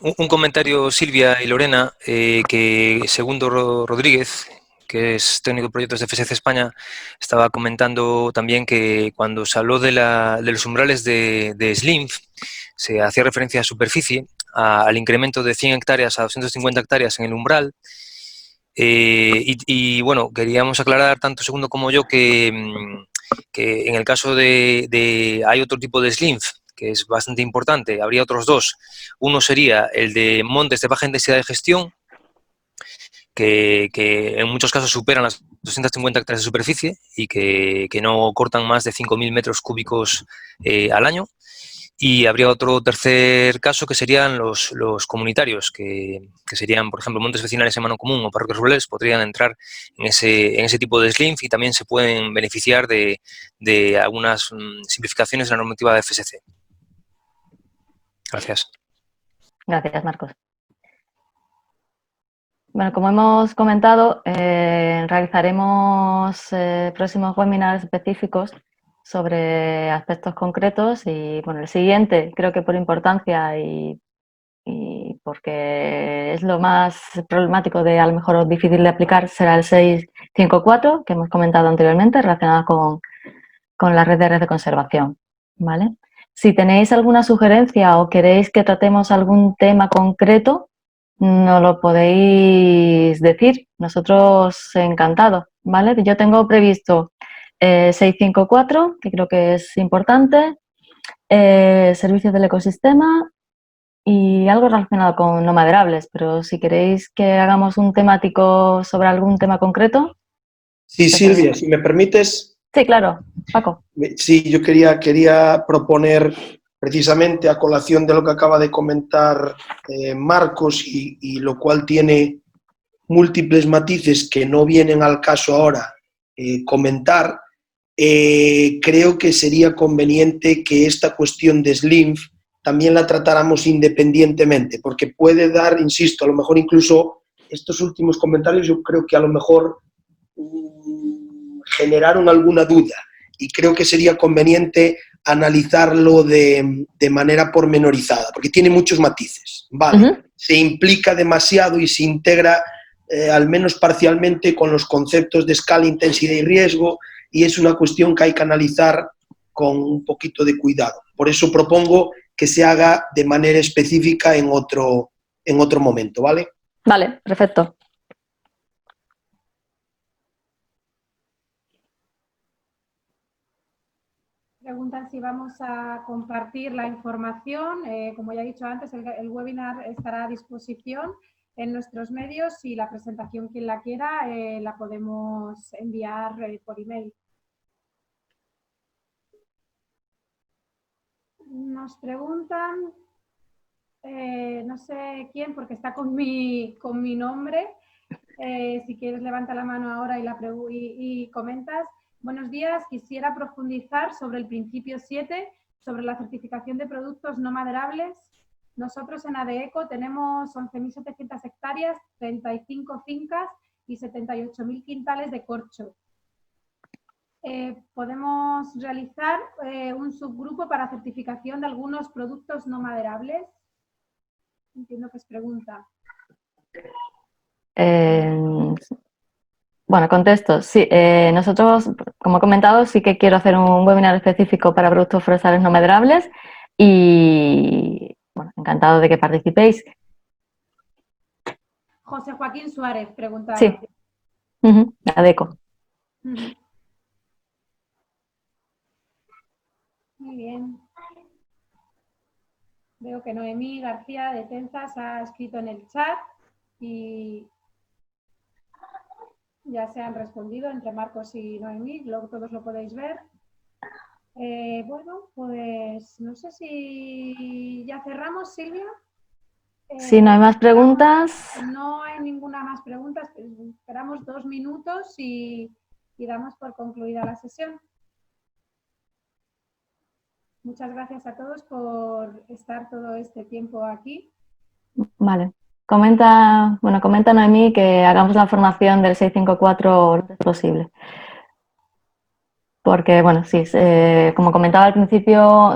Un comentario, Silvia y Lorena, que Segundo Rodríguez, que es técnico de proyectos de FSC España, estaba comentando también que cuando se habló de los umbrales de SLIMF, se hacía referencia a superficie, al incremento de 100 hectáreas a 250 hectáreas en el umbral. Y bueno, queríamos aclarar tanto Segundo como yo que en el caso hay otro tipo de SLIMF que es bastante importante, habría otros dos. Uno sería el de montes de baja intensidad de gestión, que en muchos casos superan las 250 hectáreas de superficie y que no cortan más de 5.000 metros cúbicos al año. Y habría otro tercer caso que serían los comunitarios, que serían, por ejemplo, montes vecinales en mano común o parques rurales, podrían entrar en ese tipo de SLIMF y también se pueden beneficiar de algunas simplificaciones de la normativa de FSC. Gracias. Gracias, Marcos. Bueno, como hemos comentado, realizaremos próximos webinars específicos sobre aspectos concretos y, bueno, el siguiente, creo que por importancia y porque es lo más problemático a lo mejor difícil de aplicar, será el 654, que hemos comentado anteriormente, relacionado con la red de conservación, ¿vale? Si tenéis alguna sugerencia o queréis que tratemos algún tema concreto, nos lo podéis decir. Nosotros encantados, ¿vale? Yo tengo previsto 654, que creo que es importante, servicios del ecosistema y algo relacionado con no maderables, pero si queréis que hagamos un temático sobre algún tema concreto. Sí, Silvia, si me permites. Sí, claro. Paco. Sí, yo quería proponer precisamente a colación de lo que acaba de comentar Marcos y lo cual tiene múltiples matices que no vienen al caso ahora comentar, creo que sería conveniente que esta cuestión de SLIMF también la tratáramos independientemente, porque puede dar, insisto, a lo mejor incluso estos últimos comentarios yo creo que a lo mejor generaron alguna duda y creo que sería conveniente analizarlo de manera pormenorizada, porque tiene muchos matices, ¿vale? Se implica demasiado y se integra al menos parcialmente con los conceptos de escala, intensidad y riesgo, y es una cuestión que hay que analizar con un poquito de cuidado. Por eso propongo que se haga de manera específica en otro momento, ¿vale? Vale, perfecto. preguntan si vamos a compartir la información. Como ya he dicho antes, el webinar estará a disposición en nuestros medios y la presentación, quien la quiera, la podemos enviar por email. Nos preguntan, no sé quién, porque está con mi nombre. Si quieres, levanta la mano ahora y comentas. Buenos días, quisiera profundizar sobre el principio 7, sobre la certificación de productos no maderables. Nosotros en ADECO tenemos 11.700 hectáreas, 35 fincas y 78.000 quintales de corcho. Podemos realizar un subgrupo para certificación de algunos productos no maderables. Entiendo que es pregunta. Bueno, contesto. Sí, nosotros, como he comentado, sí que quiero hacer un webinar específico para productos forestales no maderables y, bueno, encantado de que participéis. José Joaquín Suárez preguntaba. Sí, ADECO. Muy bien. Veo que Noemí García de Tenzas ha escrito en el chat y ya se han respondido entre Marcos y Noemí, luego todos lo podéis ver. Bueno, pues no sé si ya cerramos, Silvia. Si no hay más preguntas. No hay ninguna más preguntas. Esperamos 2 minutos y damos por concluida la sesión. Muchas gracias a todos por estar todo este tiempo aquí. Vale. Comenta Noemí que hagamos la formación del 654 lo antes posible. Porque, bueno, sí, como comentaba al principio,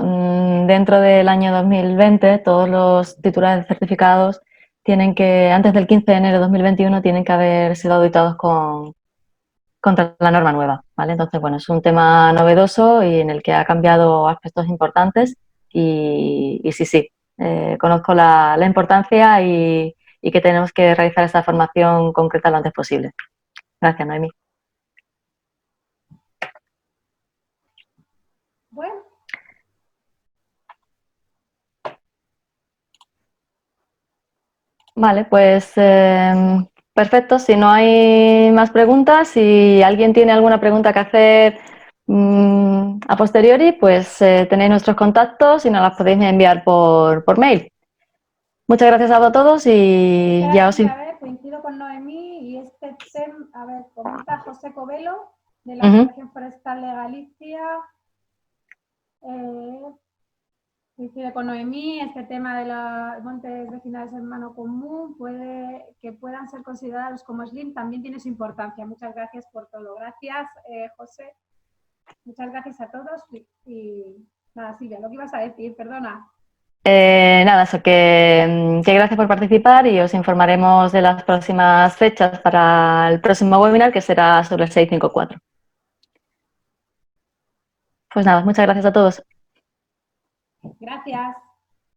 dentro del año 2020 todos los titulares de certificados tienen que, antes del 15 de enero de 2021, tienen que haber sido auditados contra la norma nueva, ¿vale? Entonces, bueno, es un tema novedoso y en el que ha cambiado aspectos importantes y sí, conozco la importancia y que tenemos que realizar esta formación concreta lo antes posible. Gracias, Noemí. Bueno. Vale, pues perfecto. Si no hay más preguntas, si alguien tiene alguna pregunta que hacer a posteriori, pues tenéis nuestros contactos y nos las podéis enviar por mail. Muchas gracias a todos y ya os... A ver, coincido con Noemí y este tema, a ver, comenta José Covelo de la Asociación Forestal de Galicia. Coincide con Noemí, este tema de los montes vecinales en mano común que puedan ser considerados como SLIM también tiene su importancia. Muchas gracias por todo. Gracias, José. Muchas gracias a todos y nada, Silvia, lo que ibas a decir, perdona. Nada, eso, que gracias por participar y os informaremos de las próximas fechas para el próximo webinar, que será sobre el 654. Pues nada, muchas gracias a todos. Gracias.